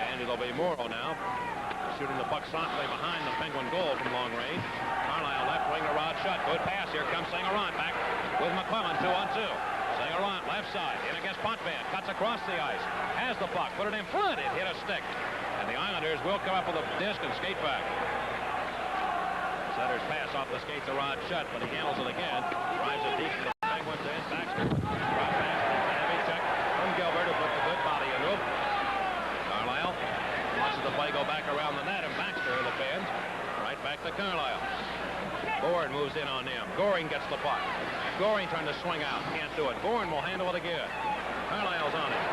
And it'll be Morrow now. Shooting the puck softly behind the Penguin goal from long range. Carlisle left wing to Rod Shutt. Good pass. Here comes Saint-Laurent back with McClellan 2-on-2. Saint-Laurent left side. In against Potvin. Cuts across the ice. Has the puck. Put it in front. It hit a stick. And the Islanders will come up with a disc and skate back. Sutter's pass off the skates of Rod Shutt, but he handles it again. Drives it deep to the Penguins in. Baxter. Drop pass. Heavy check from Gilbert, who puts a good body into him. Carlisle watches the play go back around the net, and Baxter of the Finns. Right back to Carlisle. Bourne moves in on him. Goring gets the puck. Goring trying to swing out. Can't do it. Bourne will handle it again. Carlisle's on it.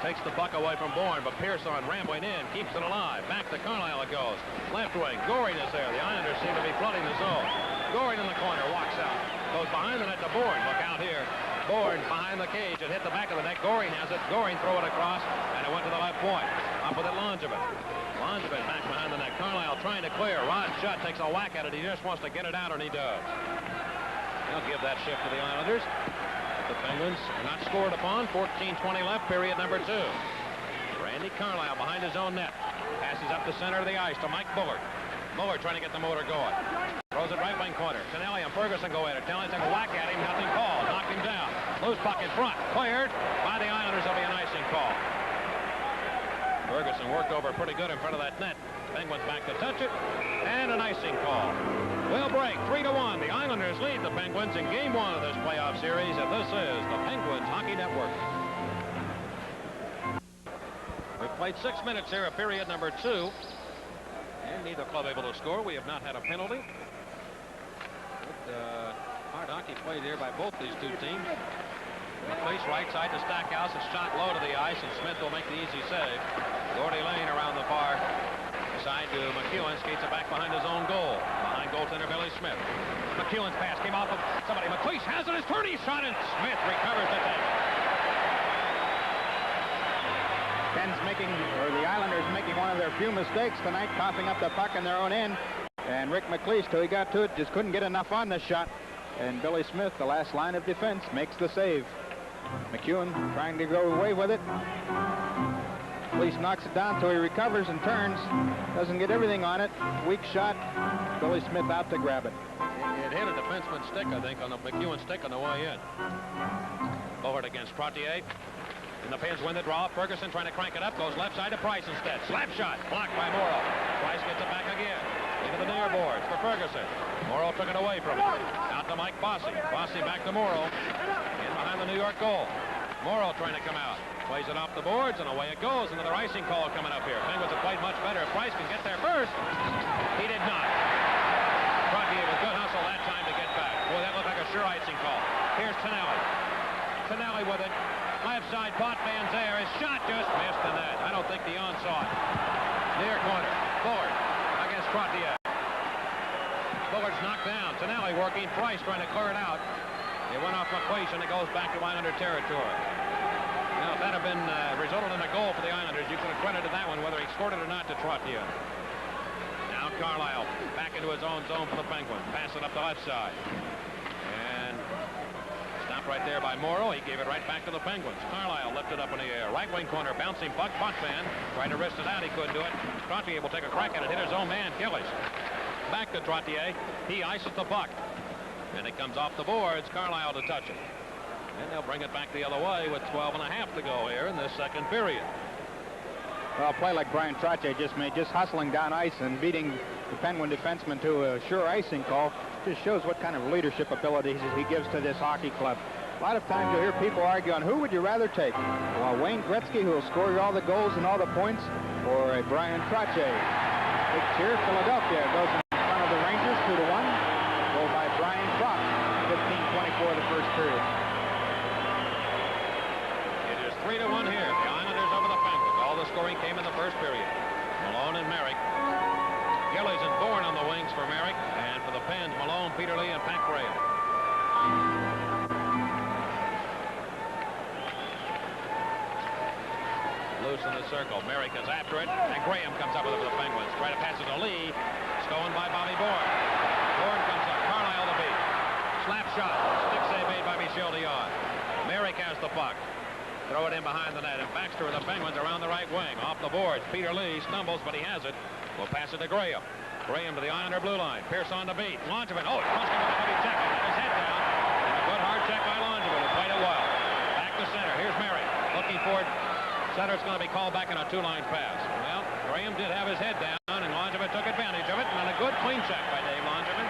Takes the puck away from Bourne, but Pearson rambling in, keeps it alive. Back to Carlisle it goes. Left wing, Goring is there. The Islanders seem to be flooding the zone. Goring in the corner, walks out. Goes behind the net to Bourne. Look out here. Bourne behind the cage. It hit the back of the net. Goring has it. Goring throw it across, and it went to the left point. Up with it, Langevin. Langevin back behind the net. Carlisle trying to clear. Rod Shutt takes a whack at it. He just wants to get it out, and he does. They'll give that shift to the Islanders. The Penguins are not scored upon. 14-20 left, period number 2. Randy Carlisle behind his own net. Passes up the center of the ice to Mike Bullard. Bullard trying to get the motor going. Throws it right wing corner. Tonelli and Ferguson go at it. Tonelli takes a whack at him. Nothing called. Knocked him down. Loose puck in front. Cleared by the Islanders. There'll be an icing call. Ferguson worked over pretty good in front of that net. Penguins back to touch it. And an icing call. We'll break 3-1. The Islanders lead the Penguins in Game 1 of this playoff series, and this is the Penguins Hockey Network. We've played 6 minutes here of period number 2, and neither club able to score. We have not had a penalty. But, hard hockey played here by both these two teams. McLeish right side to Stackhouse. It's shot low to the ice, and Smith will make the easy save. Gordy Lane around the far side to McEwen. Skates it back behind his own goal. Behind goaltender Billy Smith. McEwen's pass came off of somebody. McLeish has it. His 30 shot, and Smith recovers the take. The Islanders making one of their few mistakes tonight, coughing up the puck in their own end. And Rick McLeish, till he got to it, just couldn't get enough on this shot. And Billy Smith, the last line of defense, makes the save. McEwen trying to go away with it. McLeish knocks it down till he recovers and turns. Doesn't get everything on it. Weak shot. Billy Smith out to grab it. It hit a defenseman's stick, I think, on the McEwen stick on the way in. Bullard against Trottier. And the Finns win the draw. Ferguson trying to crank it up. Goes left side to Price instead. Slap shot. Blocked by Morrow. Price gets it back again. Into the near boards for Ferguson. Morrow took it away from him. Out to Mike Bossy. Bossy back to Morrow. In behind the New York goal. Morrow trying to come out. Plays it off the boards, and away it goes. Another icing call coming up here. Penguins have played much better. If Price can get there first. He did not. Trottier with good hustle that time to get back. Boy, that looked like a sure icing call. Here's Tonelli. Tonelli with it. Left side, Potvin's there. His shot just missed the net. I don't think Dion saw it. Near corner. Bullard against Trottier. Bullard's knocked down. Tonelli working. Price trying to clear it out. It went off McLeish, and it goes back to Islander territory. Now, if that had been resulted in a goal for the Islanders, you could have credited that one, whether he scored it or not, to Trottier. Now Carlisle back into his own zone for the Penguins. Pass it up the left side. And stopped right there by Morrow. He gave it right back to the Penguins. Carlisle lifted up in the air. Right wing corner, bouncing puck. Potvin tried to wrist it out. He couldn't do it. Trottier will take a crack at it. Hit his own man, Gillies. Back to Trottier. He ices the puck. And it comes off the boards. Carlisle to touch it. And they'll bring it back the other way with 12 and a half to go here in this second period. Well, a play like Brian Trottier just made, just hustling down ice and beating the Penguin defenseman to a sure icing call, just shows what kind of leadership abilities he gives to this hockey club. A lot of times you'll hear people argue on who would you rather take? Well, Wayne Gretzky, who will score you all the goals and all the points, or a Brian Trottier? Big cheer. Philadelphia goes in front of the Rangers 2-1. Goal by Brian Croft. 15-24 the first period. 3-1 here. The Islanders over the Penguins. All the scoring came in the first period. Malone and Merrick Gillies and Bourne on the wings for Merrick, and for the Pens, Malone, Peter Lee, and Pat Graham. Loose in the circle. Merrick is after it, and Graham comes up with it for the Penguins. Try to pass it to Lee. Stolen by Bobby Bourne. Bourne comes up. Carlisle to beat. Slap shot. Stick save made by Michel Dion. Merrick has the puck. Throw it in behind the net, and Baxter of the Penguins around the right wing. Off the boards. Peter Lee stumbles, but he has it. Will pass it to Graham. Graham to the Islander blue line. Pierce on to beat. Langevin. Oh, it must have been a heavy check. He had his head down. And a good hard check by Langevin. Who played it well. Back to center. Here's Merrick. Looking for it. Center's going to be called back in a two-line pass. Well, Graham did have his head down, and Langevin took advantage of it. And a good clean check by Dave Langevin.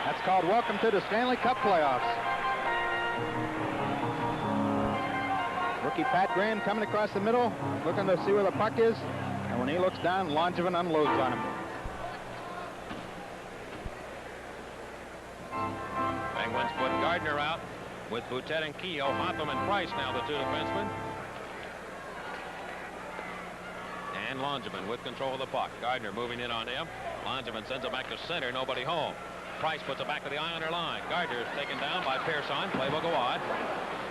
That's called welcome to the Stanley Cup playoffs. Rookie Pat Graham coming across the middle, looking to see where the puck is. And when he looks down, Langevin unloads on him. Penguins put Gardner out with Boutet and Keogh. Hotham and Price now the two defensemen. And Langevin with control of the puck. Gardner moving in on him. Langevin sends it back to center. Nobody home. Price puts it back to the Islander line. Gardner is taken down by Pearson. Play will go on.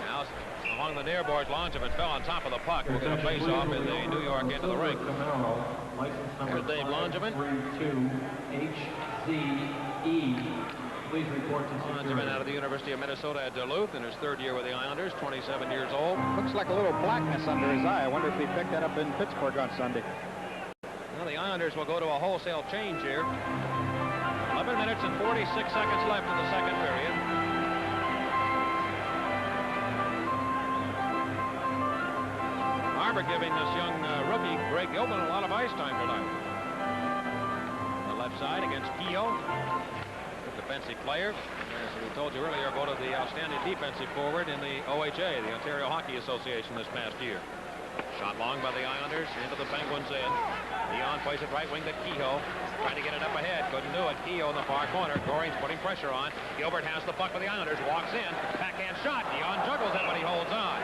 Now along the near boards, Langevin fell on top of the puck. We're going to face off in the New York end of the rink. Here's Dave Langevin. Please report to Langevin out of the University of Minnesota at Duluth in his third year with the Islanders, 27 years old. Looks like a little blackness under his eye. I wonder if he picked that up in Pittsburgh on Sunday. Well, the Islanders will go to a wholesale change here. 11 minutes and 46 seconds left in the second period. Harbor giving this young rookie, Greg Gilman, a lot of ice time tonight. On the left side against Keogh. Defensive player. As we told you earlier, voted the outstanding defensive forward in the OHA, the Ontario Hockey Association, this past year. Shot long by the Islanders into the Penguins' end. Dion plays it right wing to Keogh. Trying to get it up ahead. Couldn't do it. Keogh in the far corner. Goring's putting pressure on. Gilbert has the puck for the Islanders. Walks in. Backhand shot. Dion juggles it, but he holds on.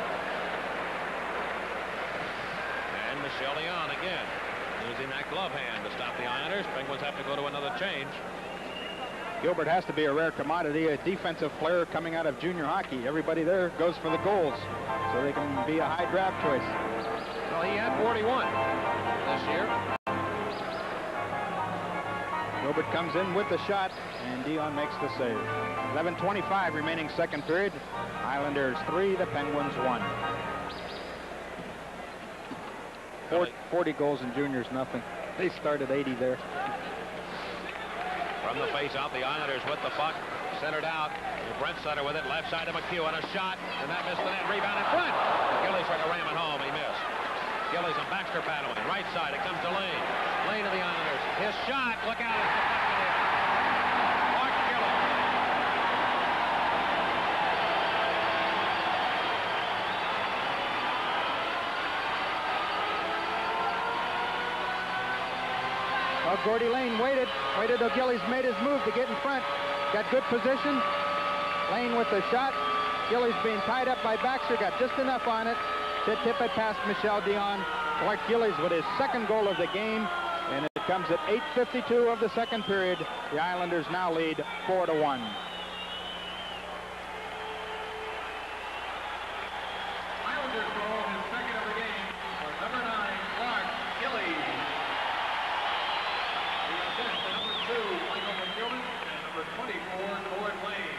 And Michel Dion again. Using that glove hand to stop the Islanders. Penguins have to go to another change. Gilbert has to be a rare commodity, a defensive player coming out of junior hockey. Everybody there goes for the goals, so they can be a high draft choice. Well, he had 41 this year. Gilbert comes in with the shot, and Dion makes the save. 11:25 remaining second period. Islanders 3, the Penguins 1. 40 goals in juniors, nothing. They started 80 there. From the face-out, the Islanders with the puck, centered out. Brent Sutter with it, left side to McHugh, and a shot, and that missed the net. Rebound in front. Gillies tried to ram it home. He missed. Gillies and Baxter paddling. Right side, it comes to Lane. Lane to the Islanders. His shot. Look out. It's deflected in. Mark Gillies. Well, Gordy Lane waited till Gillies made his move to get in front. Got good position. Lane with the shot. Gillies being tied up by Baxter, got just enough on it to tip it past Michel Dion. Clark Gillies with his second goal of the game, and it comes at 8:52 of the second period. The Islanders now lead 4-1. Islanders goal, his second of the game, for number 9, Clark Gillies. The assist to number 2, Michael McEwen, and number 24, Gord Lane.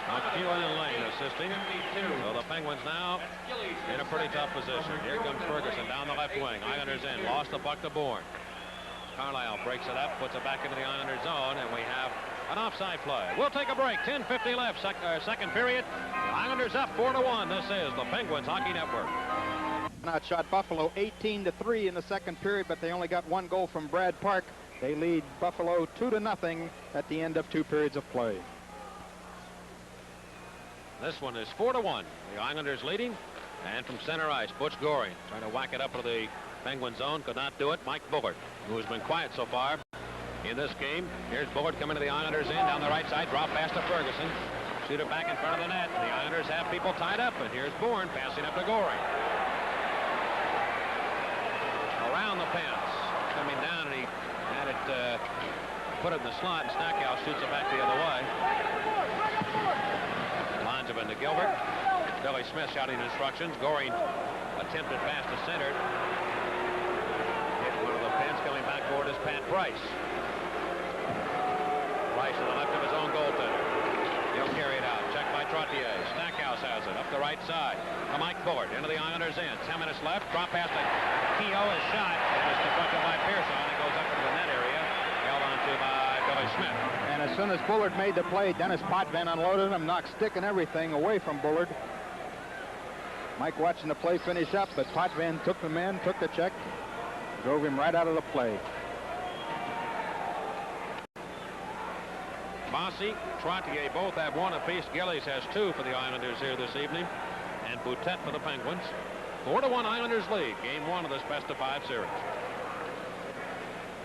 McEwen and Lane assisting. 52. So the Penguins now in a pretty tough position. Here comes Ferguson down the left wing. Islanders in. Lost the puck to Bourne. Carlisle breaks it up, puts it back into the Islanders zone, and we have an offside play. We'll take a break. 10:50 left, second period. Islanders up 4-1. This is the Penguins Hockey Network. Outshot Buffalo 18-3 in the second period, but they only got one goal from Brad Park. They lead Buffalo 2-0 at the end of 2 periods of play. This one is 4-1. The Islanders leading, and from center ice, Butch Goring trying to whack it up to the Penguin zone. Could not do it. Mike Bullard, who has been quiet so far in this game. Here's Bullard coming to the Islanders end down the right side. Drop pass to Ferguson. Shoot it back in front of the net. The Islanders have people tied up, and here's Bourne passing up to Goring. Around the fence. Coming down, and he had it put it in the slot, and Stackhouse shoots it back the other way. Lines him into Gilbert. Billy Smith shouting instructions. Goring attempted pass to center. Hit one of the pins. Coming back forward is Pat Price. Price to the left of his own goaltender. He'll carry it out. Checked by Trottier. Stackhouse has it up the right side. Mike Bullard into the Islanders' end. 10 minutes left. Drop pass to Keogh. Is shot. It was deflected by Pearson. It goes up into the net area. Held onto by Billy Smith. And as soon as Bullard made the play, Dennis Potvin unloaded him, knocked stick and everything away from Bullard. Mike watching the play finish up, but Potvin took the man, took the check, drove him right out of the play. Bossy, Trottier both have one apiece. Gillies has two for the Islanders here this evening. And Boutet for the Penguins. 4-1 Islanders lead. Game 1 of this best-of-5 series.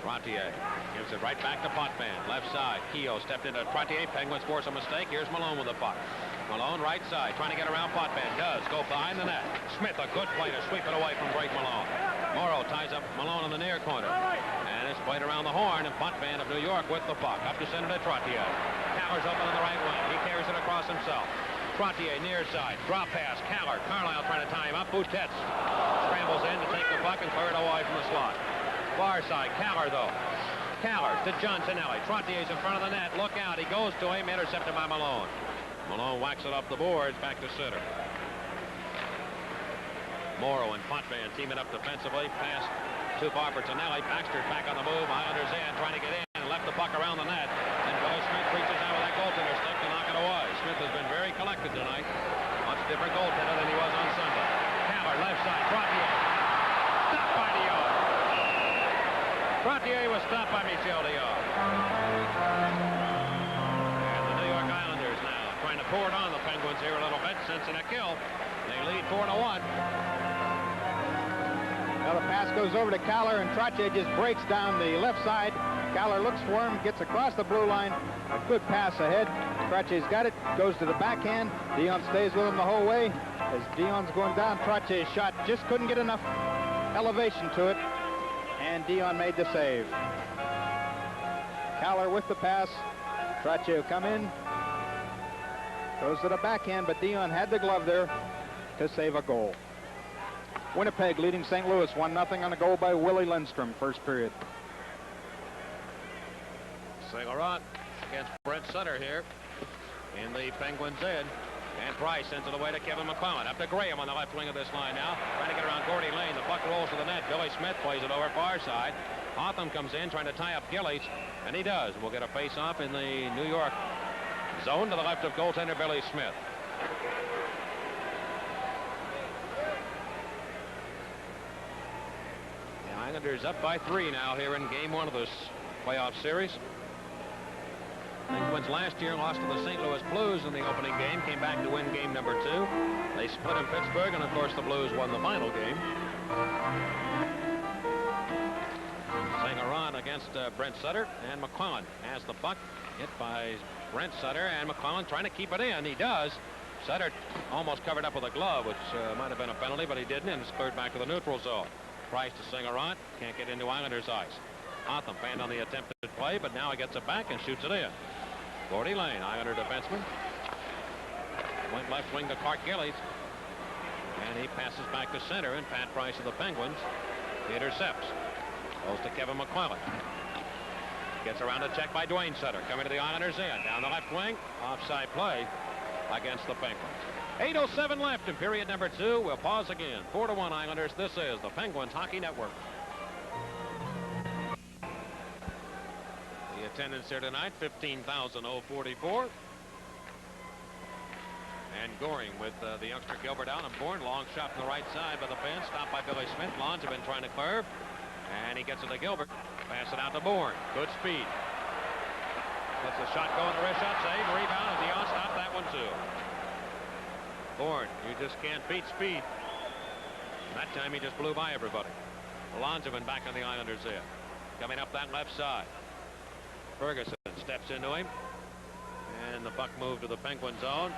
Trottier gives it right back to Potvin. Left side. Keogh stepped into Trottier. Penguins force a mistake. Here's Malone with the puck. Malone right side. Trying to get around Potvin. Does. Go behind the net. Smith a good play to sweep it away from Greg Malone. Morrow ties up Malone in the near corner. And it's played around the horn. And Potvin of New York with the puck. Up to center to Trottier. Caller's open on the right wing. He carries it across himself. Trottier near side. Drop pass. Caller. Carlisle trying to tie him up. Boutet scrambles in to take the puck and clear it away from the slot. Far side. Caller though. Caller to Johnsonelli. Trottier's in front of the net. Look out. He goes to him. Intercepted by Malone. Malone whacks it up the boards. Back to center. Morrow and Potvin teaming up defensively. Pass too far for Tonelli. Baxter's back on the move. Islanders in. Trying to get in. Left the puck around the net. And Billy Smith reaches out with that goaltender stick to knock it away. Smith has been very collected tonight. Much different goaltender than he was on Sunday. Caller left side. Trottier. Stopped by Dion. Trottier was stopped by Michel Dion. And the New York Islanders now trying to pour it on the Penguins here a little bit. Since in a kill, they lead 4-1. Now the pass goes over to Caller, and Trottier just breaks down the left side. Caller looks for him, gets across the blue line. A good pass ahead. Trottier's got it, goes to the backhand. Dion stays with him the whole way. As Dion's going down, Trottier's shot just couldn't get enough elevation to it. And Dion made the save. Caller with the pass. Trottier come in. Goes to the backhand, but Dion had the glove there to save a goal. Winnipeg leading St. Louis 1-0 on a goal by Willie Lindstrom, first period. Saint-Laurent against Brent Sutter here in the Penguins' end. And Price sends it away to Kevin McClellan. Up to Graham on the left wing of this line now. Trying to get around Gordy Lane. The puck rolls to the net. Billy Smith plays it over far side. Hotham comes in trying to tie up Gillies, and he does. We'll get a face-off in the New York zone to the left of goaltender Billy Smith. The Islanders up by 3 now here in game 1 of this playoff series. Penguins last year lost to the St. Louis Blues in the opening game, came back to win game number 2. They split in Pittsburgh, and of course the Blues won the final game. Saint-Laurent against Brent Sutter, and McClellan has the puck, hit by Brent Sutter, and McClellan trying to keep it in. He does. Sutter almost covered up with a glove, which might have been a penalty, but he didn't, and it's cleared back to the neutral zone. Price to Saint-Laurent, can't get into Islanders' ice. Hotham fanned on the attempted play, but now he gets it back and shoots it in. Gordy Lane, Islander defenseman. Went left wing to Clark Gillies. And he passes back to center, and Pat Price of the Penguins intercepts. Goes to Kevin McClellan. Gets around a check by Dwayne Sutter. Coming to the Islanders' end. Down the left wing. Offside play against the Penguins. 8:07 left in period number 2. We'll pause again. 4-1 Islanders. This is the Penguins Hockey Network. The attendance here tonight, 15,044. And Goring with the youngster Gilbert out and Bourne. Long shot from the right side by the bench. Stopped by Billy Smith. Lons have been trying to clear. And he gets it to Gilbert. Pass it out to Bourne. Good speed. Lets the shot go in the wrist shot. Save. Rebound. And Dion stopped that one too. Bourne, you just can't beat speed. That time he just blew by everybody. Lons have been back on the Islanders there. Coming up that left side. Ferguson steps into him. And the puck moved to the Penguin zone.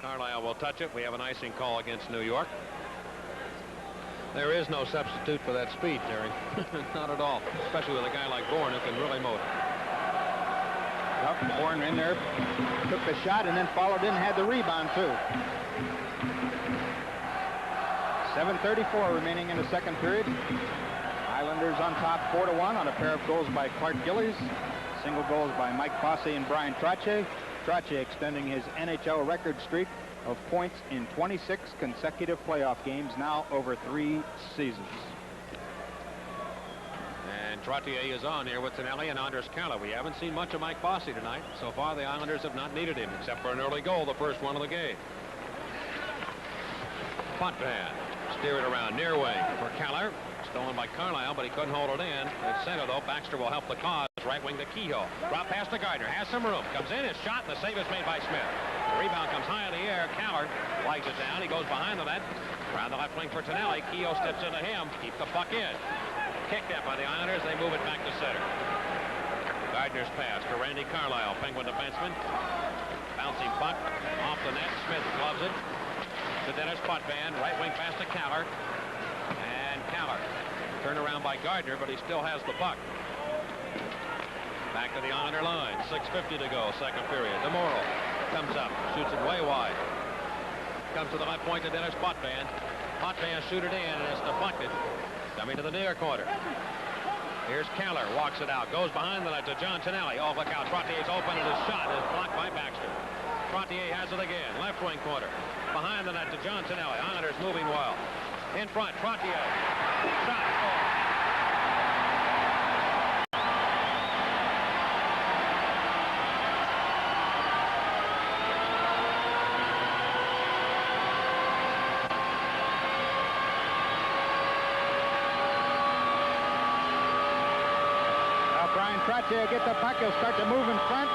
Carlisle will touch it. We have an icing call against New York. There is no substitute for that speed, Terry. Not at all. Especially with a guy like Bourne who can really motor. Well, Bourne in there took the shot and then followed in and had the rebound, too. 7:34 remaining in the second period. Islanders on top 4-1 on a pair of goals by Clark Gillies. Single goals by Mike Bossy and Brian Trottier. Trottier extending his NHL record streak of points in 26 consecutive playoff games, now over 3 seasons. And Trottier is on here with Tonelli and Anders Kalla. We haven't seen much of Mike Bossy tonight. So far, the Islanders have not needed him, except for an early goal, the first one of the game. Potvin, steer it around near wing for Keller. Stolen by Carlisle, but he couldn't hold it in. At center, though, Baxter will help the cause. Right wing to Kehoe. Drop pass to Gardner. Has some room. Comes in, is shot, and the save is made by Smith. The rebound comes high in the air. Keller flags it down. He goes behind the net. Around the left wing for Tonelli. Kehoe steps into him. Keep the puck in. Kicked out by the Islanders. They move it back to center. Gardner's pass to Randy Carlisle, Penguin defenseman. Bouncing puck off the net. Smith gloves it to Dennis Potvin. Right wing pass to Keller. And Keller. Turned around by Gardner, but he still has the puck. Back to the Islander line. 6:50 to go, second period. DeMoro comes up, shoots it way wide. Comes to the left point to Dennis Potvin. Potvin shoot it in, and it's deflected. Coming to the near corner. Here's Keller, walks it out, goes behind the net to John Tonelli. Oh, look out, Trottier's open, and his shot is blocked by Baxter. Trottier has it again, left wing corner. Behind the net to John Tonelli. Islanders moving well. In front, Trottier. Shot. Oh. Trottier get the puck, he'll start to move in front,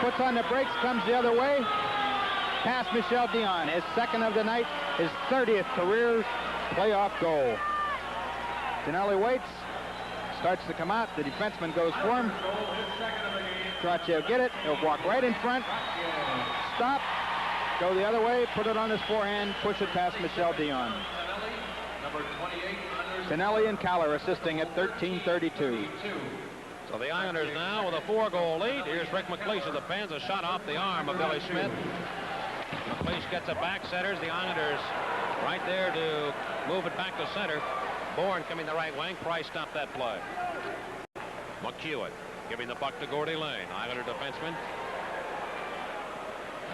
puts on the brakes, comes the other way, past Michel Dion, his second of the night, his 30th career playoff goal. Tonelli waits, starts to come out, the defenseman goes for him. Trottier will get it, he'll walk right in front, stop, go the other way, put it on his forehand, push it past Michel Dion. Tonelli and Keller assisting at 13:32. So the Islanders now with a 4-goal lead. Here's Rick McLeish of the Pens. A shot off the arm of Billy Smith. McLeish gets it back, centers. The Islanders right there to move it back to center. Bourne coming the right wing. Price stopped that play. McEwen giving the puck to Gordy Lane. Islander defenseman.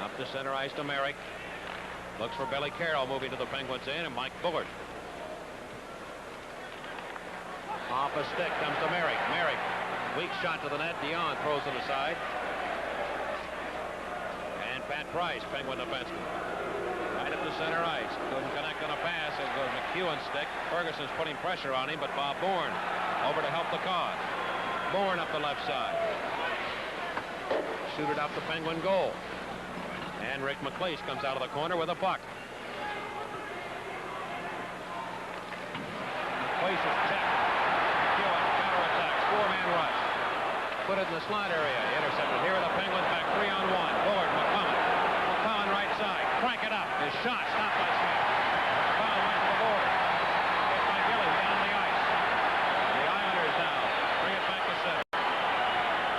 Up to center ice to Merrick. Looks for Billy Carroll moving to the Penguins in, and Mike Bullard. Off a stick comes to Merrick. Merrick, weak shot to the net. Dion throws it aside. And Pat Price, Penguin defenseman. Right up the center ice. Couldn't connect on a pass. It goes McEwen's stick. Ferguson's putting pressure on him, but Bob Bourne over to help the cause. Bourne up the left side. Shooted up the Penguin goal. And Rick McLeish comes out of the corner with a puck. McLeish is checked. Four-man rush. Put it in the slot area. Intercepted. Here are the Penguins back 3-on-1. Bullard, McCullum. McCullum right side. Crank it up. His shot stopped by Smith. McCullum went to the board. Hit by Gillies down the ice. The Islanders now bring it back to center.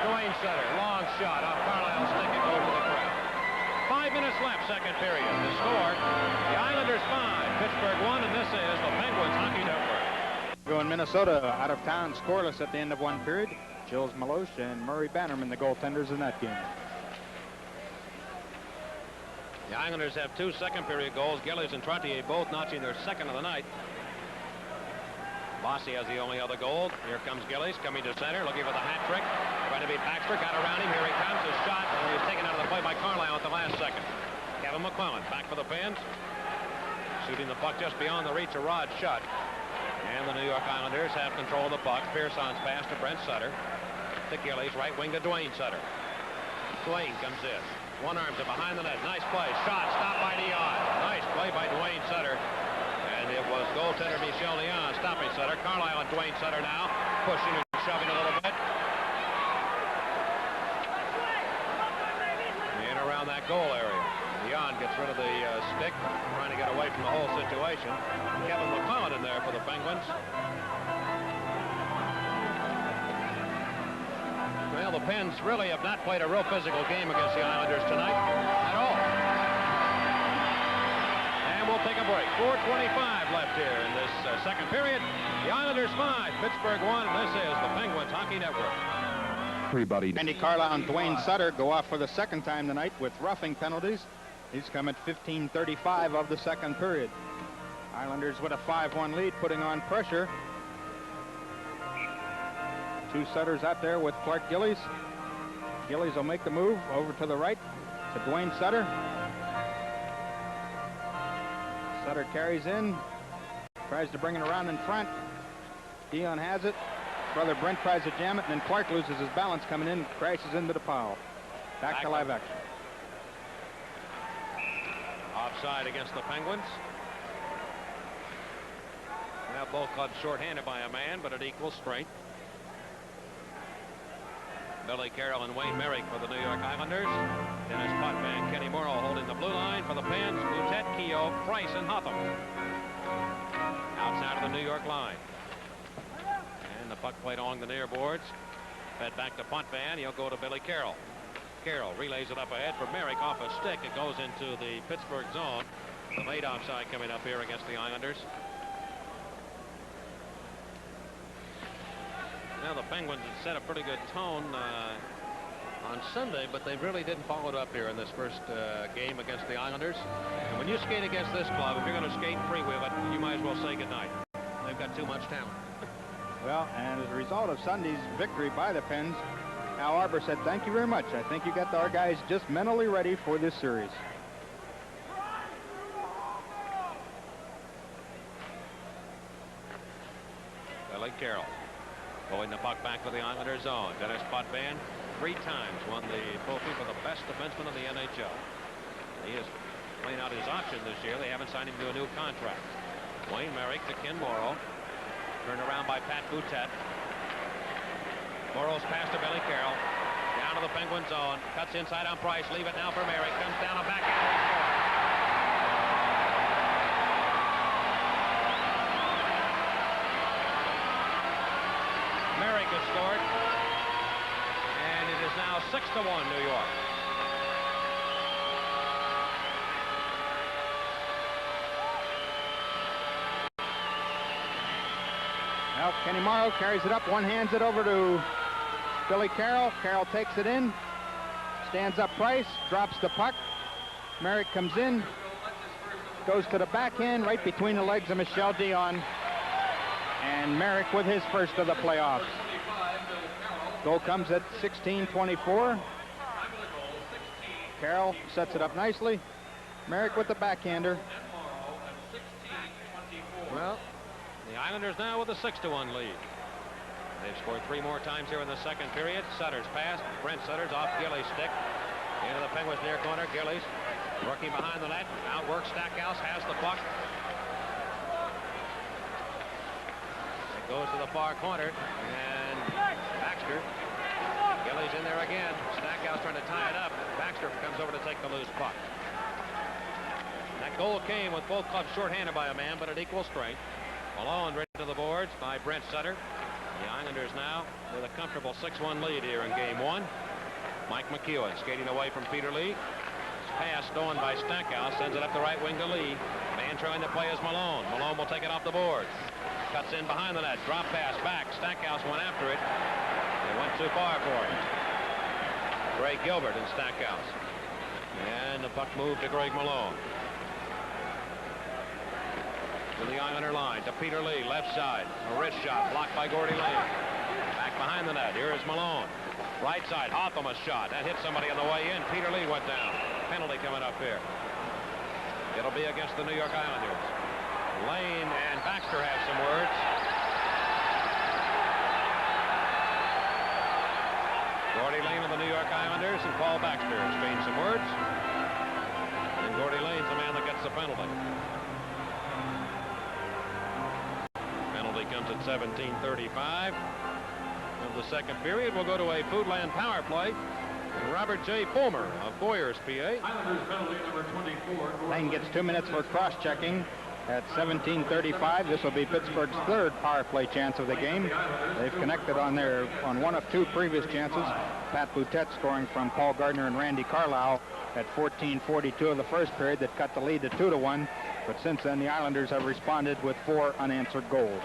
Dwayne Sutter. Long shot off Carlisle's stick and goes to the crowd. 5 minutes left, second period. The score, the Islanders 5, Pittsburgh 1, and this is the Penguins Hockey Network. In Minnesota, out of town, scoreless at the end of one period. Gilles Meloche and Murray Bannerman, the goaltenders in that game. The Islanders have 2 second-period goals. Gillies and Trottier both notching their second of the night. Bossy has the only other goal. Here comes Gillies coming to center, looking for the hat trick. Trying to beat Baxter, got around him. Here he comes, his shot, and he was taken out of the play by Carlisle at the last second. Kevin McClellan back for the Pens. Shooting the puck just beyond the reach of Rod's shot. And the New York Islanders have control of the puck. Pearson's pass to Brent Sutter. To Gillies, right wing to Dwayne Sutter. Dwayne comes in. One arms it behind the net. Nice play. Shot stopped by Dion. Nice play by Dwayne Sutter. And it was goaltender Michel Dion stopping Sutter. Carlisle and Dwayne Sutter now pushing and shoving a little bit. In around that goal area. Dion gets gets rid of the stick, trying to get away from the whole situation. Kevin McClellan in there for the Penguins. Well, the Pens really have not played a real physical game against the Islanders tonight at all. And we'll take a break. 4:25 left here in this second period. The Islanders 5, Pittsburgh 1, and this is the Penguins Hockey Network. Everybody. Randy Carlisle and Dwayne Sutter go off for the second time tonight with roughing penalties. These come at 15:35 of the second period. Islanders with a 5-1 lead, putting on pressure. Two Sutters out there with Clark Gillies. Gillies will make the move over to the right to Dwayne Sutter. Sutter carries in, tries to bring it around in front. Dion has it. Brother Brent tries to jam it, and then Clark loses his balance coming in, crashes into the pile. Back to live action. Offside against the Penguins. Now both clubs shorthanded by a man, but at equal strength. Billy Carroll and Wayne Merrick for the New York Islanders. Dennis Potvin, Kenny Morrow holding the blue line for the Pens. Boutet, Keogh, Price, and Hotham. Outside of the New York line. And the puck played along the near boards. Fed back to Potvin. He'll go to Billy Carroll. Carroll relays it up ahead for Merrick off a stick. It goes into the Pittsburgh zone. The late offside coming up here against the Islanders. Now the Penguins had set a pretty good tone on Sunday, but they really didn't follow it up here in this first game against the Islanders. And when you skate against this club, if you're going to skate and freewheel it, you might as well say goodnight. They've got too much talent. Well, and as a result of Sunday's victory by the Pens, Al Arbor said, "Thank you very much. I think you got our guys just mentally ready for this series." Billy Carroll pulling the puck back to the Islanders zone. Dennis Potvin 3 times won the trophy for the best defenseman in the NHL. He is playing out his option this year. They haven't signed him to a new contract. Wayne Merrick to Ken Morrow. Turned around by Pat Boutet. Morrow's pass to Billy Carroll. Down to the Penguin zone. Cuts inside on Price. Leave it now for Merrick. Comes down a backhand. Merrick has scored, and it is now 6-1 New York. Well, Kenny Morrow carries it up, one hands it over to Billy Carroll. Carroll takes it in, stands up Price, drops the puck. Merrick comes in, goes to the backhand right between the legs of Michel Dion. And Merrick with his first of the playoffs. Goal comes at 16:24. Carroll sets it up nicely. Merrick with the backhander. Well, the Islanders now with a 6-1 lead. They've scored 3 more times here in the second period. Sutter's pass. Brent Sutter's off Gillies' stick. Into the Penguins near corner. Gillies working behind the net. Outworks Stackhouse. Has the puck. Goes to the far corner, and Baxter. Gillies in there again. Stackhouse trying to tie it up. Baxter comes over to take the loose puck. That goal came with both clubs shorthanded by a man, but at equal strength. Malone ready to the boards by Brent Sutter. The Islanders now with a comfortable 6-1 lead here in game 1. Mike McEwen skating away from Peter Lee. His pass stolen by Stackhouse, sends it up the right wing to Lee. Man trying to play is Malone. Malone will take it off the boards. Cuts in behind the net. Drop pass back. Stackhouse went after it. It went too far for him. Greg Gilbert and Stackhouse. And the puck moved to Greg Malone. To the Islander line. To Peter Lee. Left side. A wrist shot. Blocked by Gordy Lane. Back behind the net. Here is Malone. Right side. Hotham a shot. That hit somebody on the way in. Peter Lee went down. Penalty coming up here. It'll be against the New York Islanders. Lane and Baxter have some words. Gordy Lane of the New York Islanders and Paul Baxter exchange some words. And Gordy Lane's the man that gets the penalty. Penalty comes at 17:35 of the second period. We'll go to a Foodland power play. and Robert J. Fulmer of Boyers, PA. Islanders penalty number 24. Lane gets 2 minutes for cross-checking at 17:35. This will be Pittsburgh's third power play chance of the game. They've connected on one of 2 previous chances. Pat Boutette scoring from Paul Gardner and Randy Carlisle at 14:42 of the first period that cut the lead to 2-1. But since then, the Islanders have responded with 4 unanswered goals.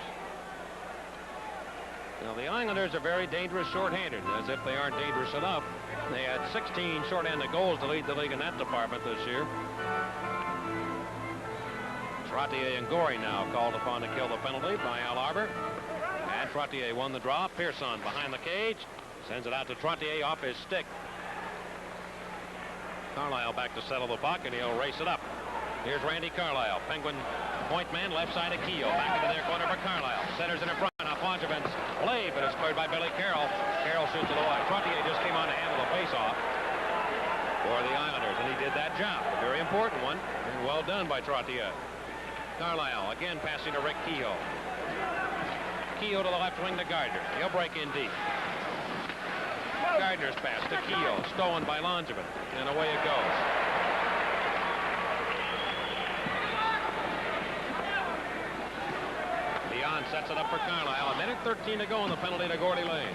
Now, the Islanders are very dangerous shorthanded, as if they aren't dangerous enough. They had 16 shorthanded goals to lead the league in that department this year. Trottier and Gorey now called upon to kill the penalty by Al Arbor. And Trottier won the draw. Pearson behind the cage. Sends it out to Trottier off his stick. Carlisle back to settle the puck, and he'll race it up. Here's Randy Carlisle. Penguin point man left side of Keogh. Back into their corner for Carlisle. Centers in front. Off Langevins. Play, but it's cleared by Billy Carroll. Carroll shoots it away. Trottier just came on to handle the face-off for the Islanders, and he did that job. A very important one, and well done by Trottier. Carlisle again passing to Rick Keogh. Keogh to the left wing to Gardner. He'll break in deep. Gardner's pass to Keogh, stolen by Langevin, and away it goes. Dion sets it up for Carlisle. 1:13 to go in the penalty to Gordy Lane.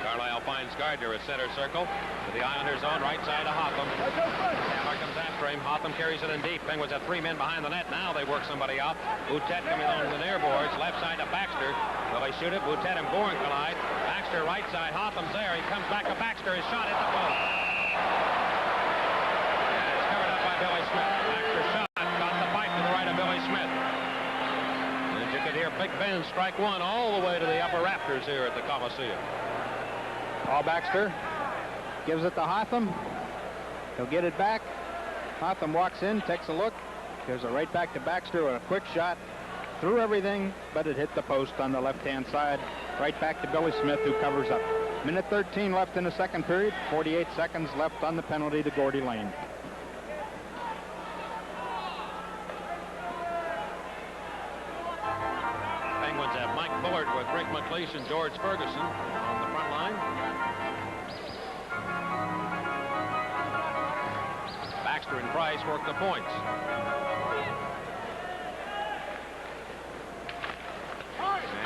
Carlisle finds Gardner at center circle to the Islanders zone, right side of Hotham. Hammer comes after him. Hotham carries it in deep. Penguins have 3 men behind the net. Now they work somebody out. Boutette coming along the near boards. Left side to Baxter. Will they shoot it? Boutette and Goring collide. Baxter right side. Hotham's there. He comes back to Baxter. His shot hit the post. And it's covered up by Billy Smith. Baxter's shot got the pipe to the right of Billy Smith. And you could hear Big Ben strike one all the way to the upper rafters here at the Coliseum. Paul Baxter gives it to Hotham. He'll get it back. Hotham walks in, takes a look, gives it right back to Baxter with a quick shot. Through everything, but it hit the post on the left-hand side. Right back to Billy Smith, who covers up. 1:13 left in the second period. 48 seconds left on the penalty to Gordy Lane. Penguins have Mike Bullard with Rick McLeish and George Ferguson on the front line. Baxter and Price work the points.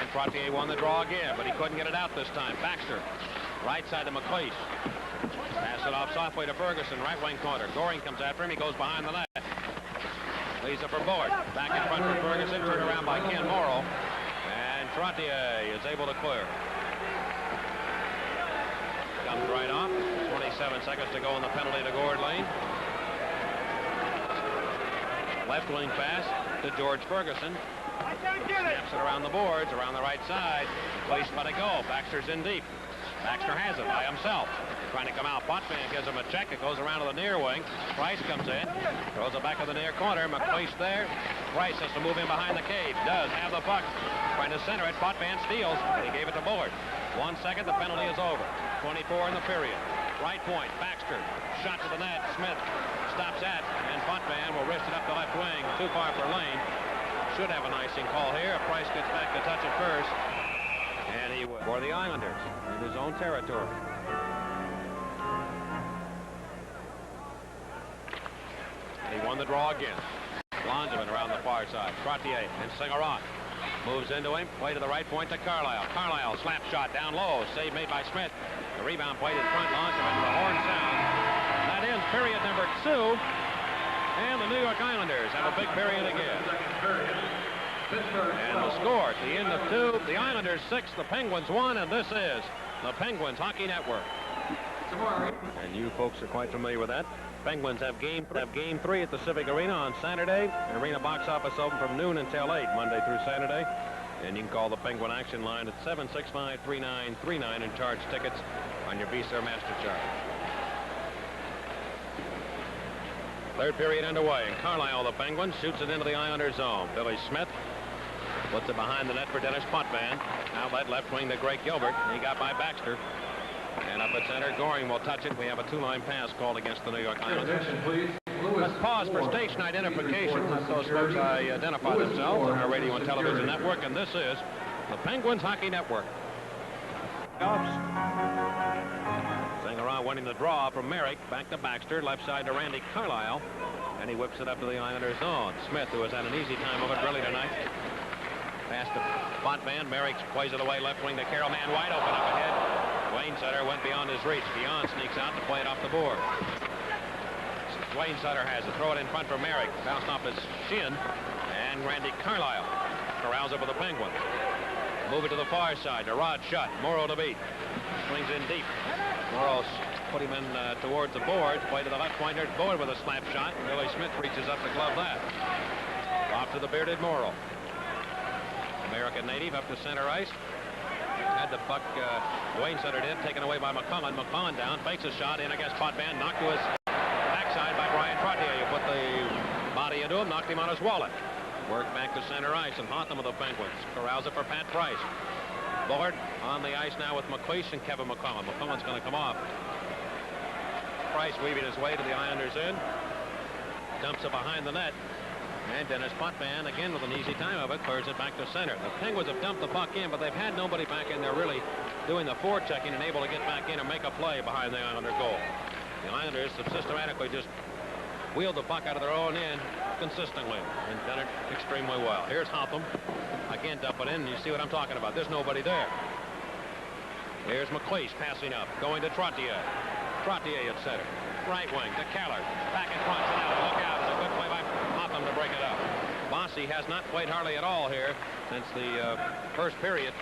And Trottier won the draw again, but he couldn't get it out this time. Baxter, right side to McLeish. Pass it off softly to Ferguson, right wing corner. Goring comes after him. He goes behind the net. Leaves it for Bullard. Back in front for Ferguson. Turned around by Ken Morrow. And Trottier is able to clear. Comes right off. 27 seconds to go in the penalty to Gord Lane. Left wing pass to George Ferguson. Snaps it around the boards, around the right side. McLeish let it go. Baxter's in deep. Baxter has it by himself. Trying to come out. Potvin gives him a check. It goes around to the near wing. Price comes in. Throws it back to the near corner. McLeish there. Price has to move in behind the cage. Does have the puck. Trying to center it. Potvin steals. He gave it to Bullard. 1 second. The penalty is over. 24 in the period. Right point. Baxter. Shot to the net. Smith stops at. And Potvin will wrist it up the left wing. Too far for Lane. Should have an icing call here. Price gets back to touch it first. And he will for the Islanders in his own territory. He won the draw again. Langevin around the far side. Trottier and Singarock moves into him. Play to the right point to Carlisle. Carlisle slap shot down low. Save made by Smith. The rebound played in front. Langevin to the horn sound. That ends period number 2. And the New York Islanders have a big period again. And the score at the end of 2, the Islanders 6, the Penguins 1, and this is the Penguins Hockey Network. And you folks are quite familiar with that. Penguins have game 3 at the Civic Arena on Saturday. Arena box office open from noon until 8, Monday through Saturday. And you can call the Penguin Action line at 765-3939 and charge tickets on your Visa or MasterCard. Third period underway, and Carlisle, the Penguins, shoots it into the Islanders' zone. Billy Smith puts it behind the net for Dennis Potvin. Outlet left wing to Greg Gilbert. He got by Baxter. And up at center, Goring will touch it. We have a 2-line pass called against the New York Islanders. Let's pause for station identification. Let those folks identify themselves on our radio and television network. And this is The Penguins Hockey Network. Saying around winning the draw from Merrick. Back to Baxter. Left side to Randy Carlisle. And he whips it up to the Islanders' zone. Smith, who has had an easy time of it really tonight. Pass to Potvin. Merrick plays it away left wing to Carroll. Man wide open up ahead. Wayne Sutter went beyond his reach. Dion sneaks out to play it off the board. Wayne Sutter has it. Throw it in front for Merrick. Bounced off his shin. And Randy Carlisle corrals it for the Penguins. Move it to the far side. To Rod Schutt. Morrow to beat. Swings in deep. Morrow put him in towards the boards. Play to the left pointer. Boyd with a slap shot. Billy Smith reaches up to glove that. Off to the bearded Morrow. American native up to center ice. Had the puck. Wayne Sutter did. Taken away by McCullen. McCullen down. Fakes a shot in against Potvin. Knocked to his backside by Brian Trottier. You put the body into him. Knocked him on his wallet. Worked back to center ice and Hotham of the Penguins. Corrals it for Pat Price. Bullard on the ice now with McQueese and Kevin McCullen. McCullen's going to come off. Price weaving his way to the Islanders end. Dumps it behind the net. And Dennis Potvin again with an easy time of it. Clears it back to center. The Penguins have dumped the puck in, but they've had nobody back in there really doing the forechecking and able to get back in and make a play behind the Islander goal. The Islanders have systematically just wheeled the puck out of their own end consistently and done it extremely well. Here's Hotham. Again, dump it in. You see what I'm talking about. There's nobody there. Here's McQueese passing up. Going to Trottier. Trottier at center. Right wing to Keller. Back in front. Now look out. It's a good play by Hotham to break it up. Bossy has not played hardly at all here since the first period.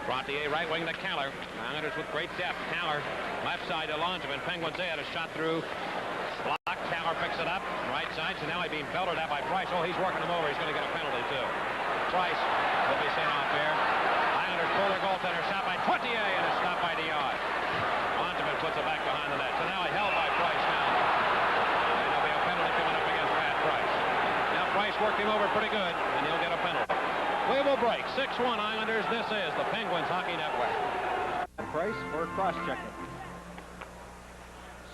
Trottier right wing to Keller. Islanders with great depth. Keller left side to Langevin. Penguins had a shot through. Block. Keller picks it up. Right side. So now he's being belted at by Price. Oh, he's working him over. He's going to get a penalty too. Price will be sent off there. Islanders pull their goaltender. Shot by Trottier and it's stopped by Dion. Langevin puts it back behind the net. So now he held by Price now. And there'll be a penalty coming up against Pat Price. Now Price worked him over pretty good and he'll get a penalty. We will break. 6-1 Islanders. This is the Penguins Hockey Network. Price for cross-checking.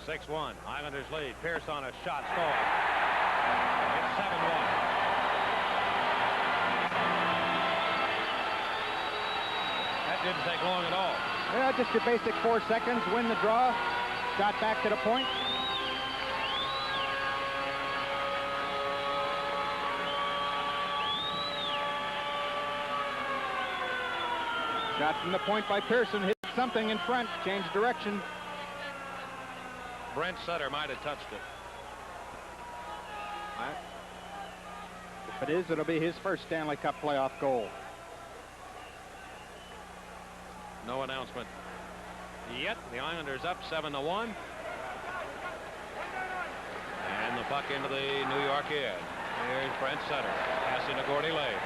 6-1. Islanders lead. Pierce on a shot. Scored. It's 7-1. That didn't take long at all. Yeah, just your basic 4 seconds. Win the draw. Shot back to the point. Shot from the point by Pearson. Hit something in front. Changed direction. Brent Sutter might have touched it. If it is, it'll be his first Stanley Cup playoff goal. No announcement yet. The Islanders up 7-1. And the puck into the New York end. Here's Brent Sutter passing to Gordy Lane.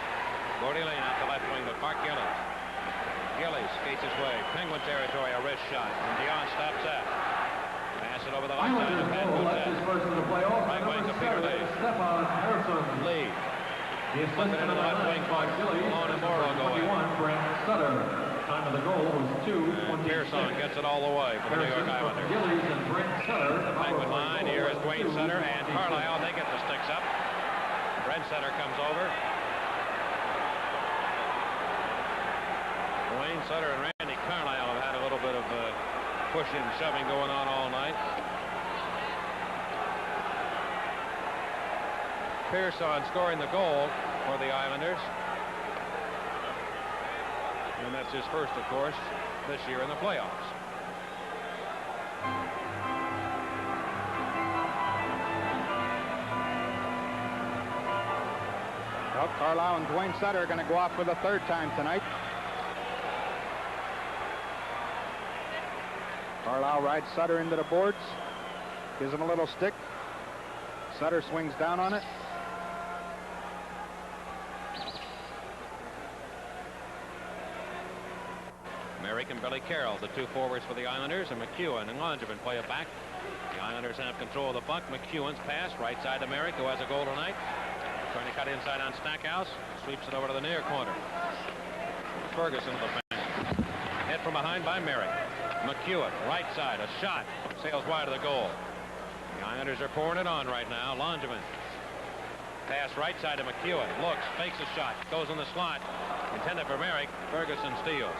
Gordy Lane out the left wing to Clark Gillies. Gillies skates his way. Penguin territory, a wrist shot. And Dion stops that. Pass it over the left side to Pat Boutet. Right wing to Peter Lee. Lee. Flipping into the left wing. Malone and Morrow go in. Time of the goal was 2:20. Pearson gets it all the way for the New York Islanders. Gillies and Brent Sutter. Penguin line. Here is Dwayne Sutter and Carlisle. They get the sticks up. Brent Sutter comes over. Dwayne Sutter and Randy Carlisle have had a little bit of pushing and shoving going on all night. Pearson scoring the goal for the Islanders. And that's his first, of course, this year in the playoffs. Well, Carlisle and Dwayne Sutter are going to go off for the third time tonight. Carlisle rides Sutter into the boards. Gives him a little stick. Sutter swings down on it. Merrick and Billy Carroll, the two forwards for the Islanders, and McEwen and Langevin play it back. The Islanders have control of the puck. McEwen's pass, right side to Merrick, who has a goal tonight. Trying to cut inside on Stackhouse. Sweeps it over to the near corner. Ferguson to the fence. Hit from behind by Merrick. McEwen, right side, a shot. Sails wide of the goal. The Islanders are pouring it on right now. Langevin. Pass right side to McEwen. Looks, fakes a shot. Goes in the slot. Intended for Merrick. Ferguson steals.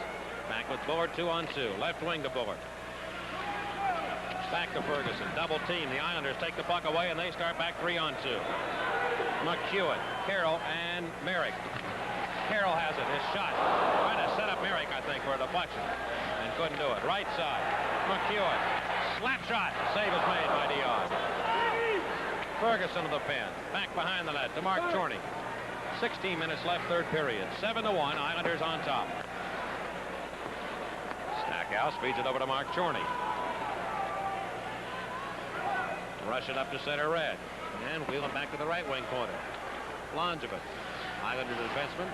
Back with Bullard, 2-on-2. Left wing to Bullard. Back to Ferguson. Double team. The Islanders take the puck away, and they start back 3-on-2. McEwen, Carroll, and Merrick. Carroll has it. His shot. Trying to set up Merrick, I think, for a deflection. And couldn't do it. Right side. McEwen. Slap shot. Save is made by Dion. Ferguson to the pin. Back behind the net to Mark Chorney. 16 minutes left, third period. 7-1. Islanders on top. Stackhouse feeds it over to Mark Chorney. Rush it up to center red. And wheel it back to the right wing corner. Langevin. Islanders defenseman.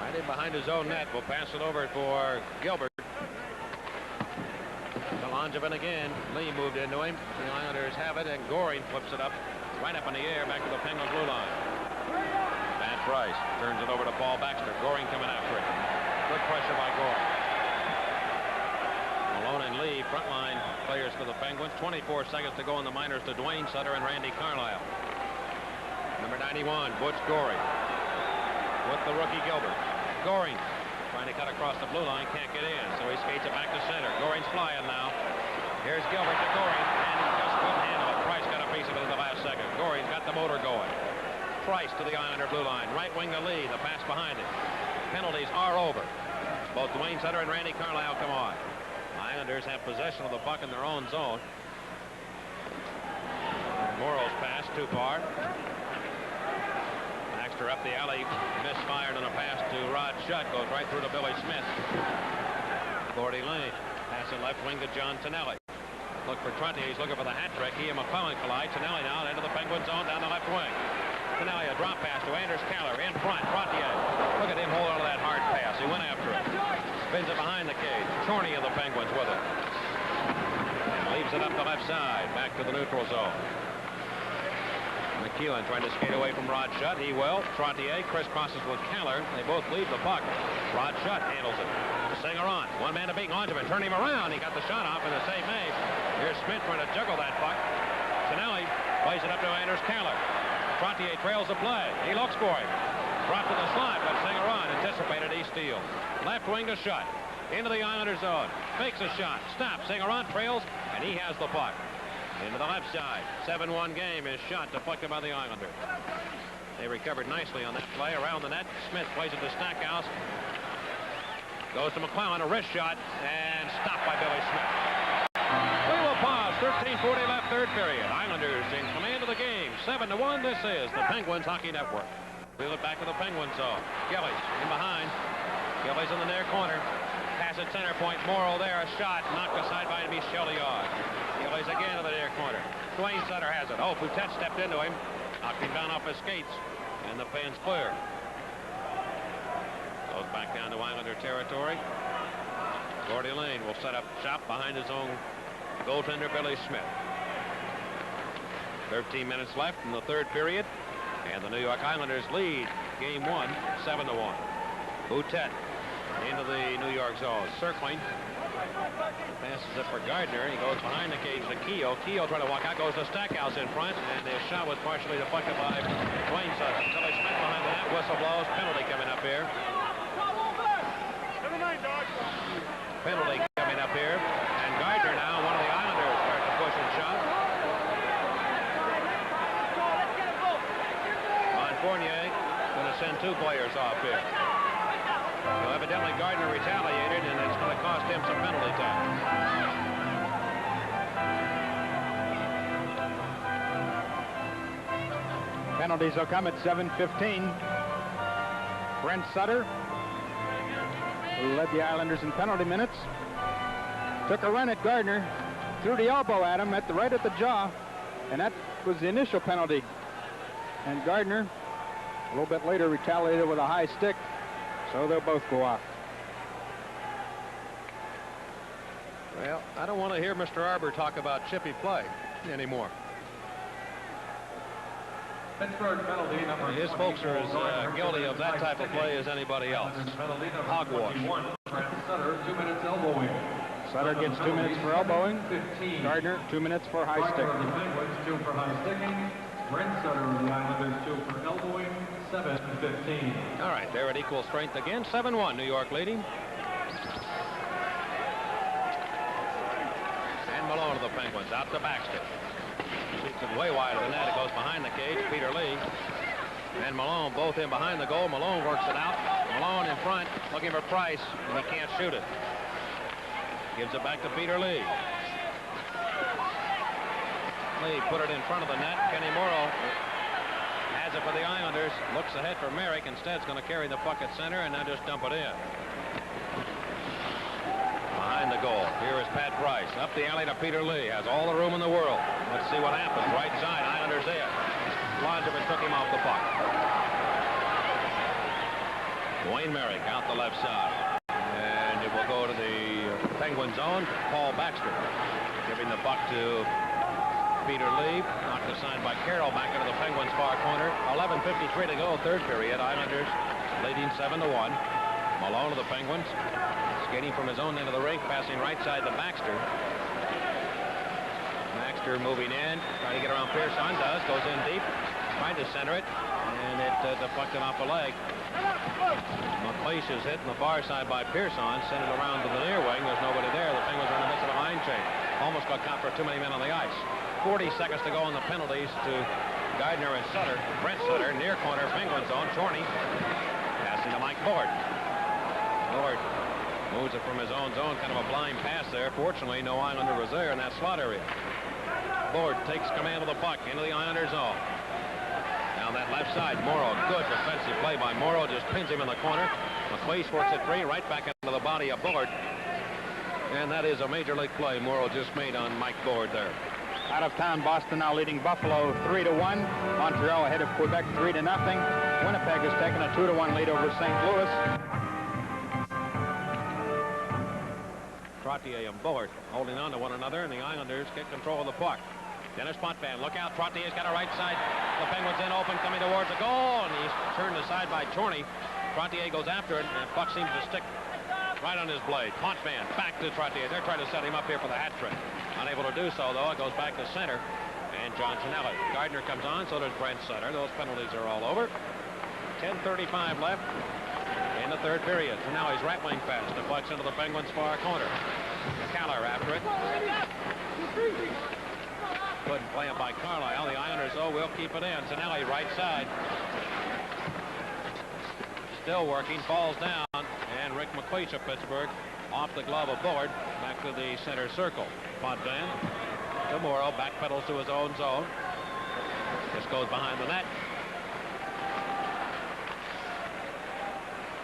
Right in behind his own net. Will pass it over for Gilbert. To Langevin again. Lee moved into him. The Islanders have it, and Goring flips it up. Right up in the air, back to the Penguin blue line. Matt Price turns it over to Paul Baxter. Goring coming after it. Good pressure by Goring. Malone and Lee, frontline players for the Penguins. 24 seconds to go in the minors to Dwayne Sutter and Randy Carlisle. Number 91, Butch Goring. With the rookie Gilbert. Goring trying to cut across the blue line, can't get in, so he skates it back to center. Goring's flying now. Here's Gilbert to Goring, and he just couldn't handle it. Price got a piece of it in the last second. Goring's got the motor going. Price to the Islander blue line. Right wing to Lee, the pass behind it. Penalties are over. Both Dwayne Sutter and Randy Carlisle come on. Islanders have possession of the puck in their own zone. Morrow's pass too far. Baxter up the alley, misfired on a pass to Rod Shutt, goes right through to Billy Smith. Gordy Lane, pass it left wing to John Tonelli. Look for Trunty, he's looking for the hat trick. He and McClellan collide. Tonelli now into the Penguin zone down the left wing. Tonelli, a drop pass to Anders Keller in front. Trottier, look at him hold on to that hard pass. He went after it. Spins it behind the cage. Chorney of the Penguins with it. And leaves it up the left side, back to the neutral zone. McEwen trying to skate away from Rod Shutt. He will. Trottier crisscrosses with Keller. They both leave the puck. Rod Shutt handles it. Singer on. One man to beat. Langevin. Turn him around. He got the shot off and the save made. Here's Smith trying to juggle that puck. Tonelli plays it up to Anders Keller. Trottier trails the play. He looks for him. Dropped to the slot, but Singer on anticipated. He steals. Left wing to Shutt. Into the Islander zone. Fakes a shot. Stops. Singer on trails, and he has the puck. Into the left side. 7-1 game. His shot deflected by the Islanders. They recovered nicely on that play around the net. Smith plays it to Stackhouse. Goes to McClellan, a wrist shot, and stopped by Billy Smith. We will pause. 13:40 left, third period. Islanders in command of the game. 7-1. This is the Penguins Hockey Network. Wheel it back to the Penguins zone. Gillies in behind. Gillies in the near corner. Pass at center point. Morrow there. A shot knocked aside by Michel Dion. Gillies again to the near corner. Dwayne Sutter has it. Oh, Poutet stepped into him. Knocked him down off his skates. And the pin's clear. Goes back down to Islander territory. Gordy Lane will set up shop behind his own goaltender, Billy Smith. 13 minutes left in the third period. And the New York Islanders lead game one, 7-1. Poutet into the New York zone. Circling. Passes it for Gardner. He goes behind the cage to Keogh. Keogh trying to walk out. Goes to Stackhouse in front. And his shot was partially deflected by Dwayne Sutter. Billy Smith behind the net. Whistle blows. Penalty coming up here. Penalty coming up here. And Gardner now, one of the Islanders, starts to push and shot. Fournier going to send two players off here. So evidently Gardner retaliated, and it's going to cost him some penalty time. Penalties will come at 7:15. Brent Sutter, who led the Islanders in penalty minutes, took a run at Gardner, threw the elbow at him right at the jaw, and that was the initial penalty. And Gardner, a little bit later, retaliated with a high stick, so they'll both go off. Well, I don't want to hear Mr. Arbor talk about chippy play anymore. Pittsburgh penalty number His folks are as guilty of that type of play as anybody else. Hogwash. Sutter, 2 minutes elbowing. Sutter gets 2 minutes for elbowing. 15. Gardner, 2 minutes for high stick. The Penguins, 2 for high sticking. Brent Sutter of the Islanders, 2 for elbowing. 7-15. All right, they're at equal strength again. 7-1, New York leading. And Malone of the Penguins out to Baxter. Shoots it way wide of the net. It goes behind the cage. Peter Lee and Malone both in behind the goal. Malone works it out. Malone in front, looking for Price, and he can't shoot it. Gives it back to Peter Lee. Lee put it in front of the net. Kenny Morrow has it for the Islanders. Looks ahead for Merrick. Instead, it's going to carry the puck at center and now just dump it in. Behind the goal. Here is Pat Price. Up the alley to Peter Lee. Has all the room in the world. Let's see what happens. Right side. Islanders in. Longeman took him off the puck. Wayne Merrick out the left side. And it will go to the Penguin zone. Paul Baxter giving the puck to Peter Lee. Knocked aside by Carroll back into the Penguins' far corner. 11:53 to go, third period. Islanders leading 7-1. Malone of the Penguins skating from his own end of the rink, passing right side to Baxter. Baxter moving in, trying to get around Pearson. Does, goes in deep, trying to center it, and it deflected off a leg. McLeish is hit in the far side by Pearson, sent it around to the near wing. There's nobody there. The Penguins are in the midst of a line change. Almost got caught for too many men on the ice. 40 seconds to go on the penalties to Gardner and Sutter. Brent Sutter, near corner, Penguin zone. Chorney passing to Mike Board. Board moves it from his own zone, kind of a blind pass there. Fortunately, no Islander was there in that slot area. Board takes command of the puck into the Islander zone. Down that left side, Morrow, good defensive play by Morrow, just pins him in the corner. McLeish works it free, right back into the body of Board. And that is a major league play Morrow just made on Mike Board there. Out of town, Boston now leading Buffalo 3-1. Montreal ahead of Quebec 3-0. Winnipeg has taken a 2-1 lead over St. Louis. Trottier and Bullard holding on to one another, and the Islanders get control of the puck. Dennis Potvin, look out. Trottier's got a right side. The Penguins in open, coming towards the goal, and he's turned aside by Chorney. Trottier goes after it, and the puck seems to stick right on his blade. Potvin back to Trottier. They're trying to set him up here for the hat trick. Unable to do so, though. It goes back to center. And John Tonelli. Gardner comes on, so does Brent Sutter. Those penalties are all over. 10:35 left in the third period. Tonelli's right wing pass deflects into the Penguins' far corner. Keller after it. Couldn't play it by Carlisle. The Islanders, though, will keep it in. Tonelli right side. Still working. Falls down. And Rick McLeish of Pittsburgh off the glove of Bullard back to the center circle. Potvin to Morrow, backpedals to his own zone. Just goes behind the net.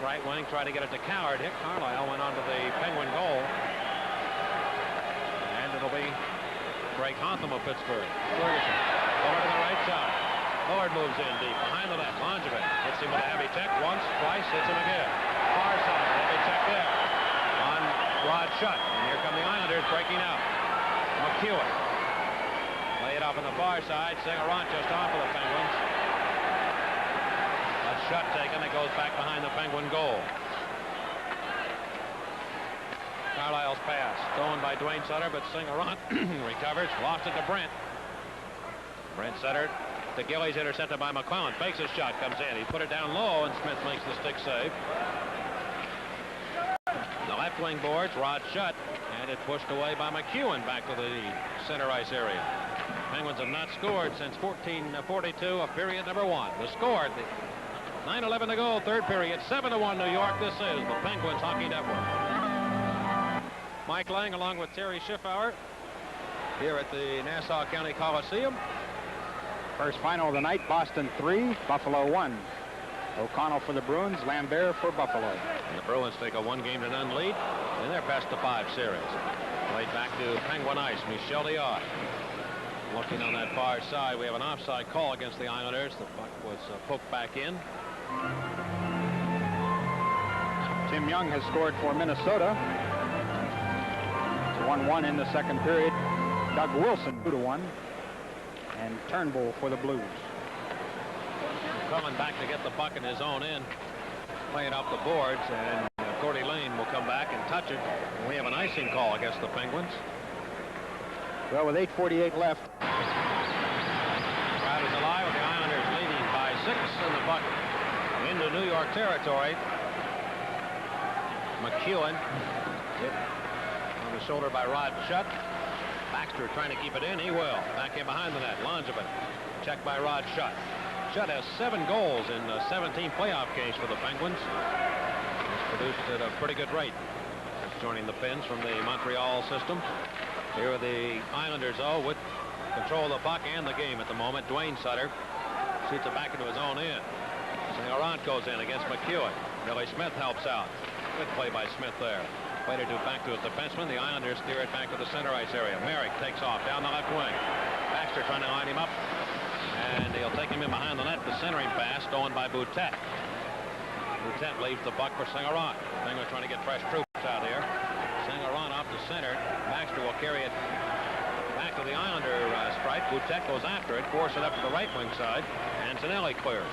Right wing, try to get it to Coward. Hit Carlisle, went onto the Penguin goal. And it'll be Greg Hotham of Pittsburgh. Ferguson over to the right side. Bullard moves in deep behind the net. Langevin hits him with a heavy check once, twice, hits him again. Far side, heavy check there on Rod Schutt. And here come the Islanders breaking out. McEwen lay it off on the far side. Singarant just off of the Penguins. A shot taken. It goes back behind the Penguin goal. Carlisle's pass stolen by Dwayne Sutter, but Singarant recovers. Lost it to Brent. Brent Sutter to Gillies, intercepted by McClellan. Fakes his shot, comes in. He put it down low, and Smith makes the stick save. The left wing boards, Rod Schutt, and it pushed away by McEwen back to the center ice area. Penguins have not scored since 14:42 of period number one. The score, 9:11 to go, third period, 7-1 New York. This is the Penguins Hockey Network. Mike Lang along with Terry Schiffauer here at the Nassau County Coliseum. First final of the night, Boston 3, Buffalo 1. O'Connell for the Bruins, Lambert for Buffalo. And the Bruins take a 1-0 lead in their best-of-5 series. Played back to Penguin ice, Michel Diot. Looking on that far side, we have an offside call against the Islanders. The puck was poked back in. Tim Young has scored for Minnesota. It's 1-1 in the second period. Doug Wilson 2-1. And Turnbull for the Blues. Coming back to get the puck in his own end. Playing off the boards, and Cordy Lane will come back and touch it. And we have an icing call against the Penguins. Well, with 8:48 left. Crowd is alive with the Islanders leading by 6 in the bucket. into New York territory. McEwen hit on the shoulder by Rod Shutt. Baxter trying to keep it in. He will. Back in behind the net. Langevin checked by Rod Shutt. Shutt has 7 goals in 17 playoff games for the Penguins. He's produced at a pretty good rate. He's joining the Finns from the Montreal system. Here are the Islanders, though, with control of the puck and the game at the moment. Dwayne Sutter shoots it back into his own end. St-Laurent goes in against McEwen. Billy Smith helps out. Good play by Smith there. Play to do back to his defenseman. The Islanders steer it back to the center ice area. Merrick takes off down the left wing. Baxter trying to line him up. And he'll take him in behind the net. The centering pass stolen by Boutet. Boutet leaves the puck for St-Laurent. Penguins trying to get fresh troops out here. St-Laurent off the center. Baxter will carry it back to the Islander stripe. Boutet goes after it, force it up to the right wing side. And Antonelli clears.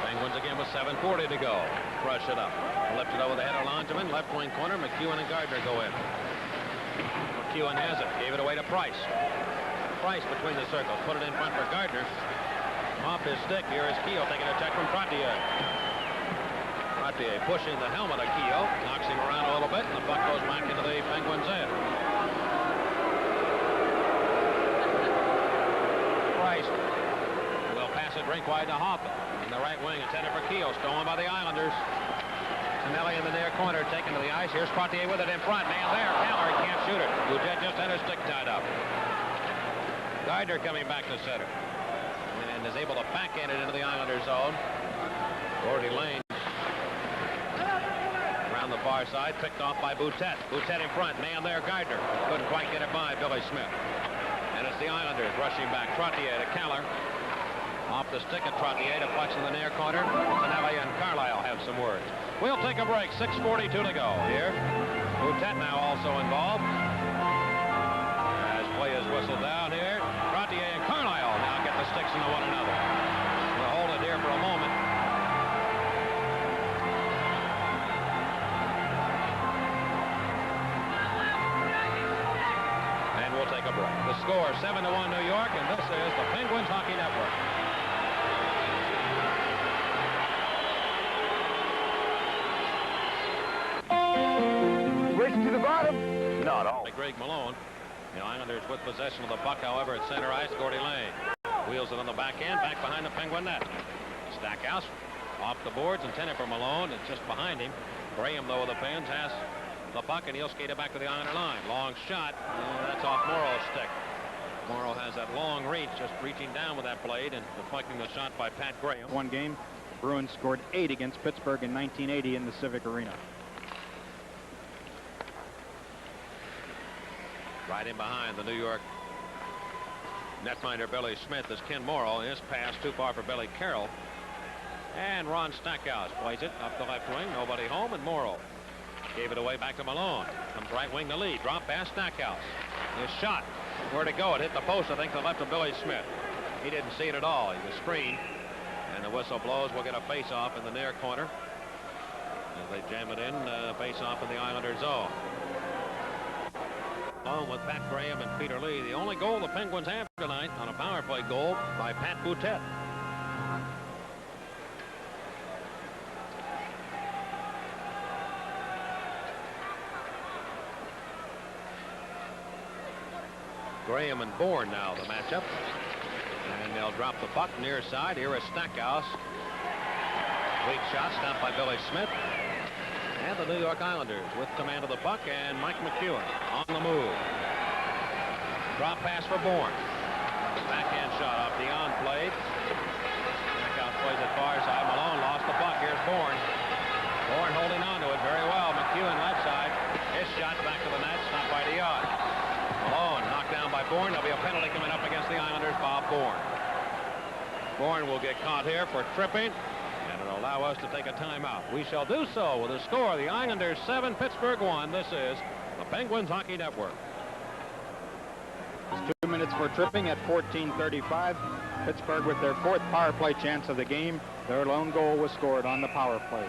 Penguins again with 7:40 to go. Rush it up. Left it over the head of Langevin. Left wing corner. McEwen and Gardner go in. McEwen has it. Gave it away to Price. Price between the circles. Put it in front for Gardner. Off his stick. Here is Keogh taking a check from Trottier. Trottier pushing the helmet of Keogh. Knocks him around a little bit. And the puck goes back into the Penguins' end. Price will pass it rink wide to Hoffman. In the right wing, intended for Keogh, stolen by the Islanders. Antonelli in the near corner, taken to the ice. Here's Trottier with it in front. Man there, Keller, he can't shoot it. Boutet just had his stick tied up. Gardner coming back to center. And is able to backhand it into the Islanders' zone. Gordy Lane around the far side, picked off by Boutet. Boutet in front, man there, Gardner. Couldn't quite get it by Billy Smith. And it's the Islanders rushing back. Trottier to Keller. Off the stick of Trottier to Flex in the near corner. Antonelli and Carlisle have some words. We'll take a break. 6:42 to go here. Boutet now also involved. As play is whistled down here. Trottier and Carlisle now get the sticks into one another. We'll hold it here for a moment. And we'll take a break. The score 7-1 New York, and this is the Penguins Hockey Network. To the bottom. Not all. Greg Malone. The Islanders with possession of the puck, however, at center ice. Gordy Lane wheels it on the back end, back behind the Penguin net. Stackhouse off the boards, intended for Malone. It's just behind him. Graham, though, of the Pens has the puck, and he'll skate it back to the Islander line. Long shot. That's off Morrow's stick. Morrow has that long reach, just reaching down with that blade and deflecting the shot by Pat Graham. One game, Bruins scored 8 against Pittsburgh in 1980 in the Civic Arena. Right in behind the New York netminder Billy Smith is Ken Morrow. His pass too far for Billy Carroll. And Ron Stackhouse plays it up the left wing. Nobody home, and Morrow gave it away back to Malone. Comes right wing to lead. Drop pass Stackhouse. His shot. Where'd it go? It hit the post, I think, to the left of Billy Smith. He didn't see it at all. He was screened. And the whistle blows. We'll get a face-off in the near corner. As they jam it in, face-off in the Islanders' zone. Along with Pat Graham and Peter Lee, the only goal the Penguins have tonight on a power play goal by Pat Boutet. Graham and Bourne now the matchup. And they'll drop the puck near side. Here is Stackhouse. Weak shot stopped by Billy Smith. And the New York Islanders with command of the puck, and Mike McEwen on the move. Drop pass for Bourne. Backhand shot off the on play. Stackhouse plays it far side. Malone lost the puck. Here's Bourne. Bourne holding on to it very well. McEwen left side. His shot back to the net, stopped by Dion. Malone knocked down by Bourne. There'll be a penalty coming up against the Islanders. Bob Bourne. Bourne will get caught here for tripping. And it'll allow us to take a timeout. We shall do so with a score. The Islanders 7, Pittsburgh 1. This is the Penguins Hockey Network. It's 2 minutes for tripping at 14:35. Pittsburgh with their 4th power play chance of the game. Their lone goal was scored on the power play.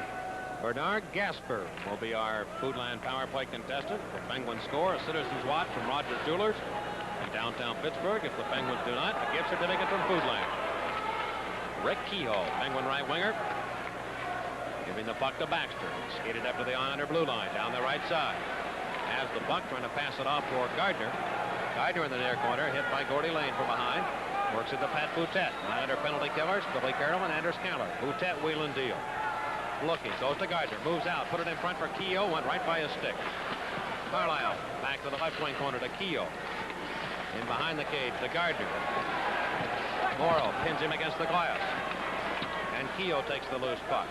Bernard Gasper will be our Foodland power play contestant. The Penguins score a Citizens Watch from Rogers Jewelers in downtown Pittsburgh. If the Penguins do not, a gift certificate from Foodland. Rick Kehoe, Penguin right winger, giving the puck to Baxter. Skated up to the Islander blue line down the right side. Has the puck, trying to pass it off for Gardner. Gardner in the near corner, hit by Gordy Lane from behind. Works it to Pat Boutet. Islander penalty killers, Billy Carroll and Anders Caller. Boutet wheel and deal. Looking, goes to Gardner, moves out, put it in front for Kehoe, went right by his stick. Carlisle back to the left wing corner to Kehoe. In behind the cage to Gardner. Morrow pins him against the glass. And Kehoe takes the loose puck.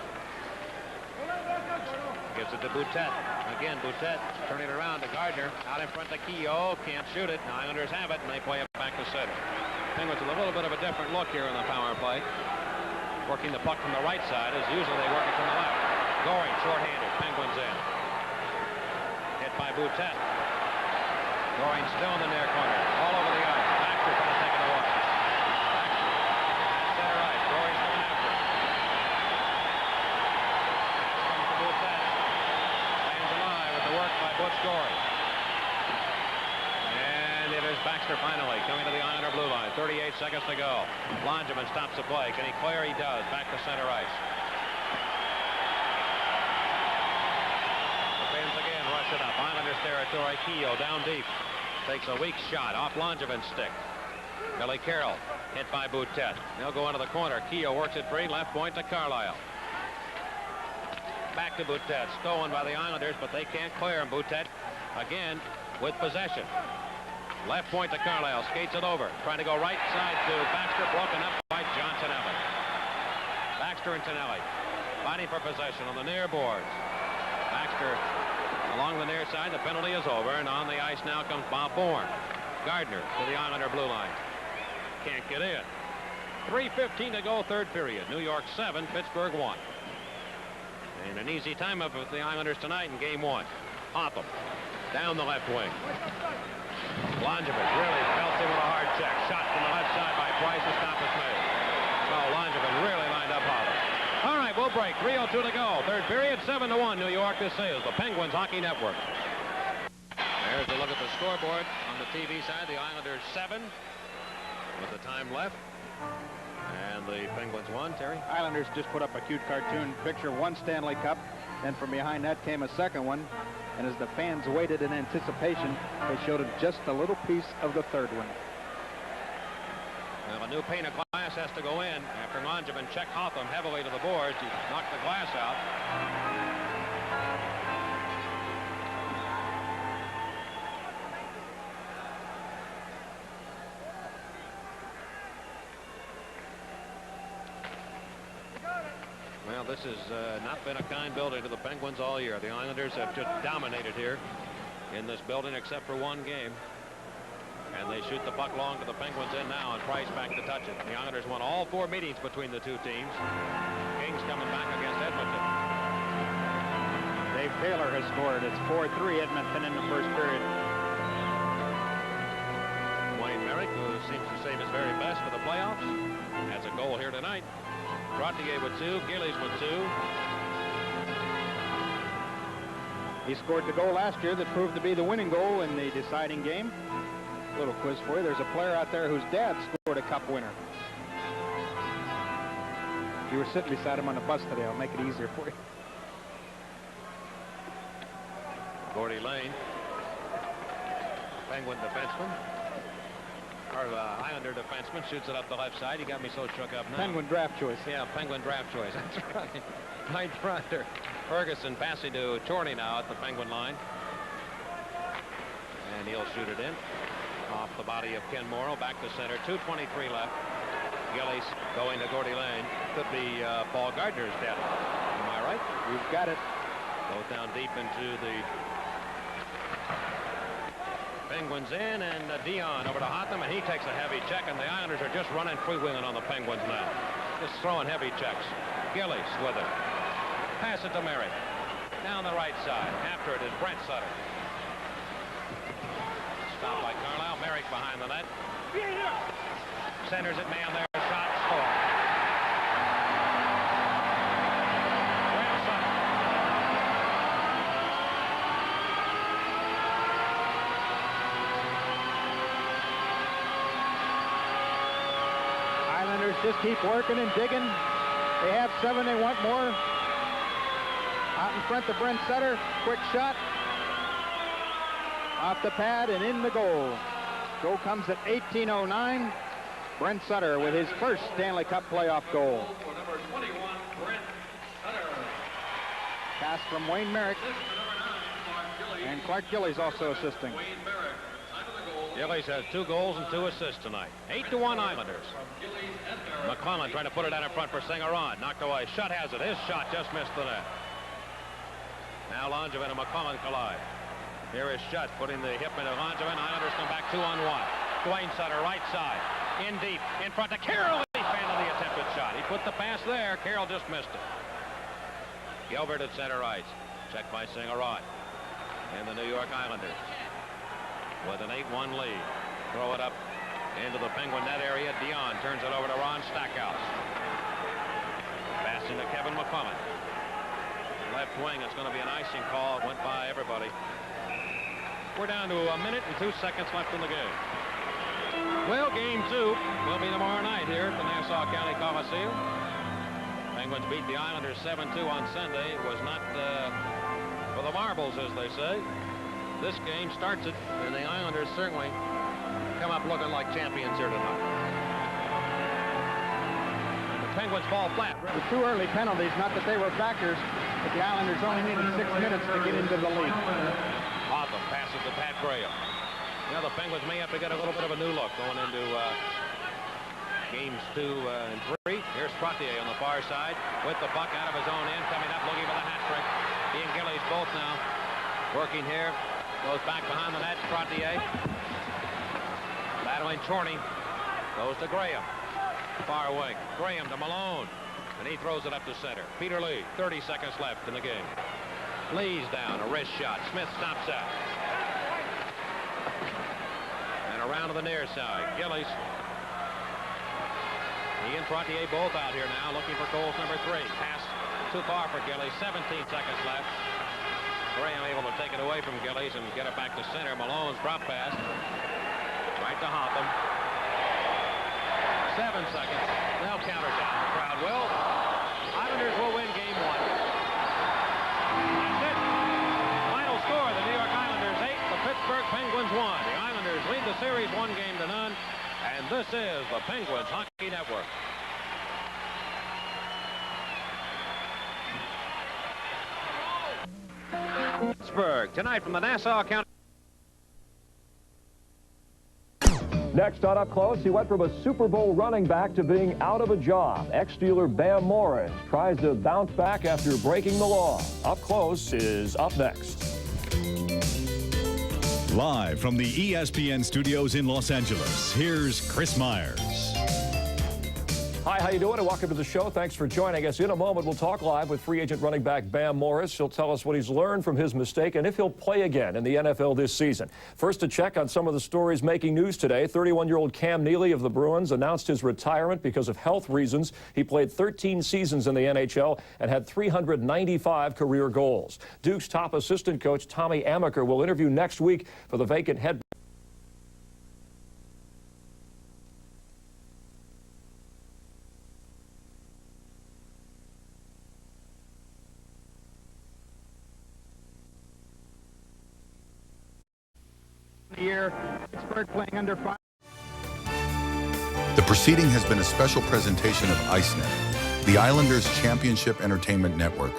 Gives it to Boutet. Again, Boutet turning it around to Gardner. Out in front to Kehoe. Can't shoot it. Now Islanders have it, and they play it back to center. Penguins with a little bit of a different look here in the power play. Working the puck from the right side as usually they work it from the left. Goring shorthanded. Penguins in. Hit by Boutet. Goring still in the near corner. All over the ice. Baxter trying to take it away. Baxter. Center ice. Goring's going after it. Comes to Boutet. Lands alive with the work by Butch Goring. And it is Baxter finally coming to the Islander blue line. 38 seconds to go. Langevin stops the play. Can he clear? He does. Back to center ice. The Finns again rush it up. Islanders territory. Kehoe down deep. Takes a weak shot off Langevin's stick. Billy Carroll hit by Boutet. They'll go into the corner. Kehoe works it free. Left point to Carlisle. Back to Boutet. Stolen by the Islanders, but they can't clear him. Boutet again with possession. Left point to Carlisle. Skates it over. Trying to go right side to Baxter. Broken up by Johnsonelli. Baxter and Tonelli fighting for possession on the near boards. Baxter along the near side. The penalty is over, and on the ice now comes Bob Bourne. Gardner to the Islander blue line. Can't get in. 3:15 to go, third period. New York 7, Pittsburgh 1. And an easy time up with the Islanders tonight in game 1. Hotham down the left wing. Langevin really belts him with a hard check. Shot from the left side by Price. The stop is made. So Langevin really lined up Hotham. All right, we'll break. 3:02 to go. Third period, 7-1 New York. This is the Penguins Hockey Network. There's a look at the scoreboard on the TV side. The Islanders 7 with the time left. And the Penguins 1, Terry. Islanders just put up a cute cartoon picture. One Stanley Cup. Then from behind that came a second one. And as the fans waited in anticipation, they showed him just a little piece of the third one. Now, a new pane of glass has to go in after Langevin checked Hotham heavily to the boards. He knocked the glass out. Well, this has not been a kind building to the Penguins all year. The Islanders have just dominated here in this building except for one game. And they shoot the puck long to the Penguins in now, and Price back to touch it. The Islanders won all 4 meetings between the two teams. Kings coming back against Edmonton. Dave Taylor has scored. It's 4-3 Edmonton in the first period. Wayne Merrick, who seems to save his very best for the playoffs, has a goal here tonight. Trottier with 2, Gillies with 2. He scored the goal last year that proved to be the winning goal in the deciding game. Little quiz for you. There's a player out there whose dad scored a cup winner. You were sitting beside him on the bus today. I'll make it easier for you. Gordy Lane, Penguin defenseman. Or Islander defenseman, shoots it up the left side. He got me so shook up now. Penguin draft choice. Yeah, Penguin draft choice. That's right. Ninth rounder. Ferguson passing to Chorney now at the Penguin line. And he'll shoot it in. Off the body of Ken Morrow, back to center. 2:23 left. Gillies going to Gordy Lane. Could be Paul Gardner's dad. Am I right? You've got it. Goes down deep into the Penguins in, and Dion over to Hotham, and he takes a heavy check, and the Islanders are just running freewheeling on the Penguins now. Just throwing heavy checks. Gillies with it. Pass it to Merrick. Down the right side. After it is Brent Sutter. Stopped by Carlisle. Merrick behind the net. Centers it, man there. Shot, score. Brent Sutter. just keep working and digging. They have 7. They want more. Out in front, the Brent Sutter. Quick shot. Off the pad and in the goal. Goal comes at 18:09. Brent Sutter with his first Stanley Cup playoff goal. Number 21, Brent Sutter. Pass from Wayne Merrick. Assist to number 9, Clark Gillies. And Clark Gillies also assisting. Wayne Merrick. Time of the goal. Gillies has 2 goals and 2 assists tonight. 8-1 Islanders. From Gillies and Merrick. McClellan trying to put it out in front for Singer-on. Knocked away. Shutt has it. His shot just missed the net. Now Langevin and McClellan collide. Here is Shutt putting the hip into Langevin. Islanders come back 2-on-1. Dwayne Sutter, right side. In deep. In front to Carroll. He failed the attempted shot. He put the pass there. Carroll just missed it. Gilbert at center ice. Checked by Singer-on. And the New York Islanders with an 8-1 lead. Throw it up into the Penguin net area. Dion turns it over to Ron Stackhouse. Passing to Kevin McClellan. Left wing, it's going to be an icing call. It went by everybody. We're down to 1 minute and 2 seconds left in the game. Well, game 2 will be tomorrow night here at the Nassau County Coliseum. Penguins beat the Islanders 7-2 on Sunday. It was not for the marbles, as they say. This game starts it, and the Islanders certainly come up looking like champions here tonight. The Penguins fall flat. The 2 early penalties, not that they were backers, but the Islanders only needed 6 minutes to get into the lead. Hotham passes to Pat Graham. You know, the Penguins may have to get a little bit of a new look going into games 2 and 3. Here's Trottier on the far side with the puck out of his own end, coming up looking for the hat trick. He and Gillies both now working here. Goes back behind the net. Trottier battling Chorney. Goes to Graham. Far wing. Graham to Malone. And he throws it up to center. Peter Lee, 30 seconds left in the game. Lee's down, a wrist shot. Smith stops that. And around to the near side. Gillies. He and Trottier both out here now looking for goals number 3. Pass too far for Gillies. 17 seconds left. Graham able to take it away from Gillies and get it back to center. Malone's drop pass. Right to Hotham. 7 seconds. They'll counter down the crowd. Well, Islanders will win game 1. That's it. Final score, the New York Islanders 8, the Pittsburgh Penguins 1. The Islanders lead the series 1 game to none. And this is the Penguins Hockey Network. Pittsburgh tonight from the Nassau County. Next on Up Close, he went from a Super Bowl running back to being out of a job. Ex-Steeler Bam Morris tries to bounce back after breaking the law. Up Close is up next. Live from the ESPN studios in Los Angeles, here's Chris Myers. Hi, how you doing? And welcome to the show. Thanks for joining us. In a moment, we'll talk live with free agent running back Bam Morris. He'll tell us what he's learned from his mistake and if he'll play again in the NFL this season. First, to check on some of the stories making news today. 31-year-old Cam Neely of the Bruins announced his retirement because of health reasons. He played 13 seasons in the NHL and had 395 career goals. Duke's top assistant coach Tommy Amaker will interview next week for the vacant head. Year, Pittsburgh playing under 5. The proceeding has been a special presentation of ICENET, the Islanders Championship Entertainment Network.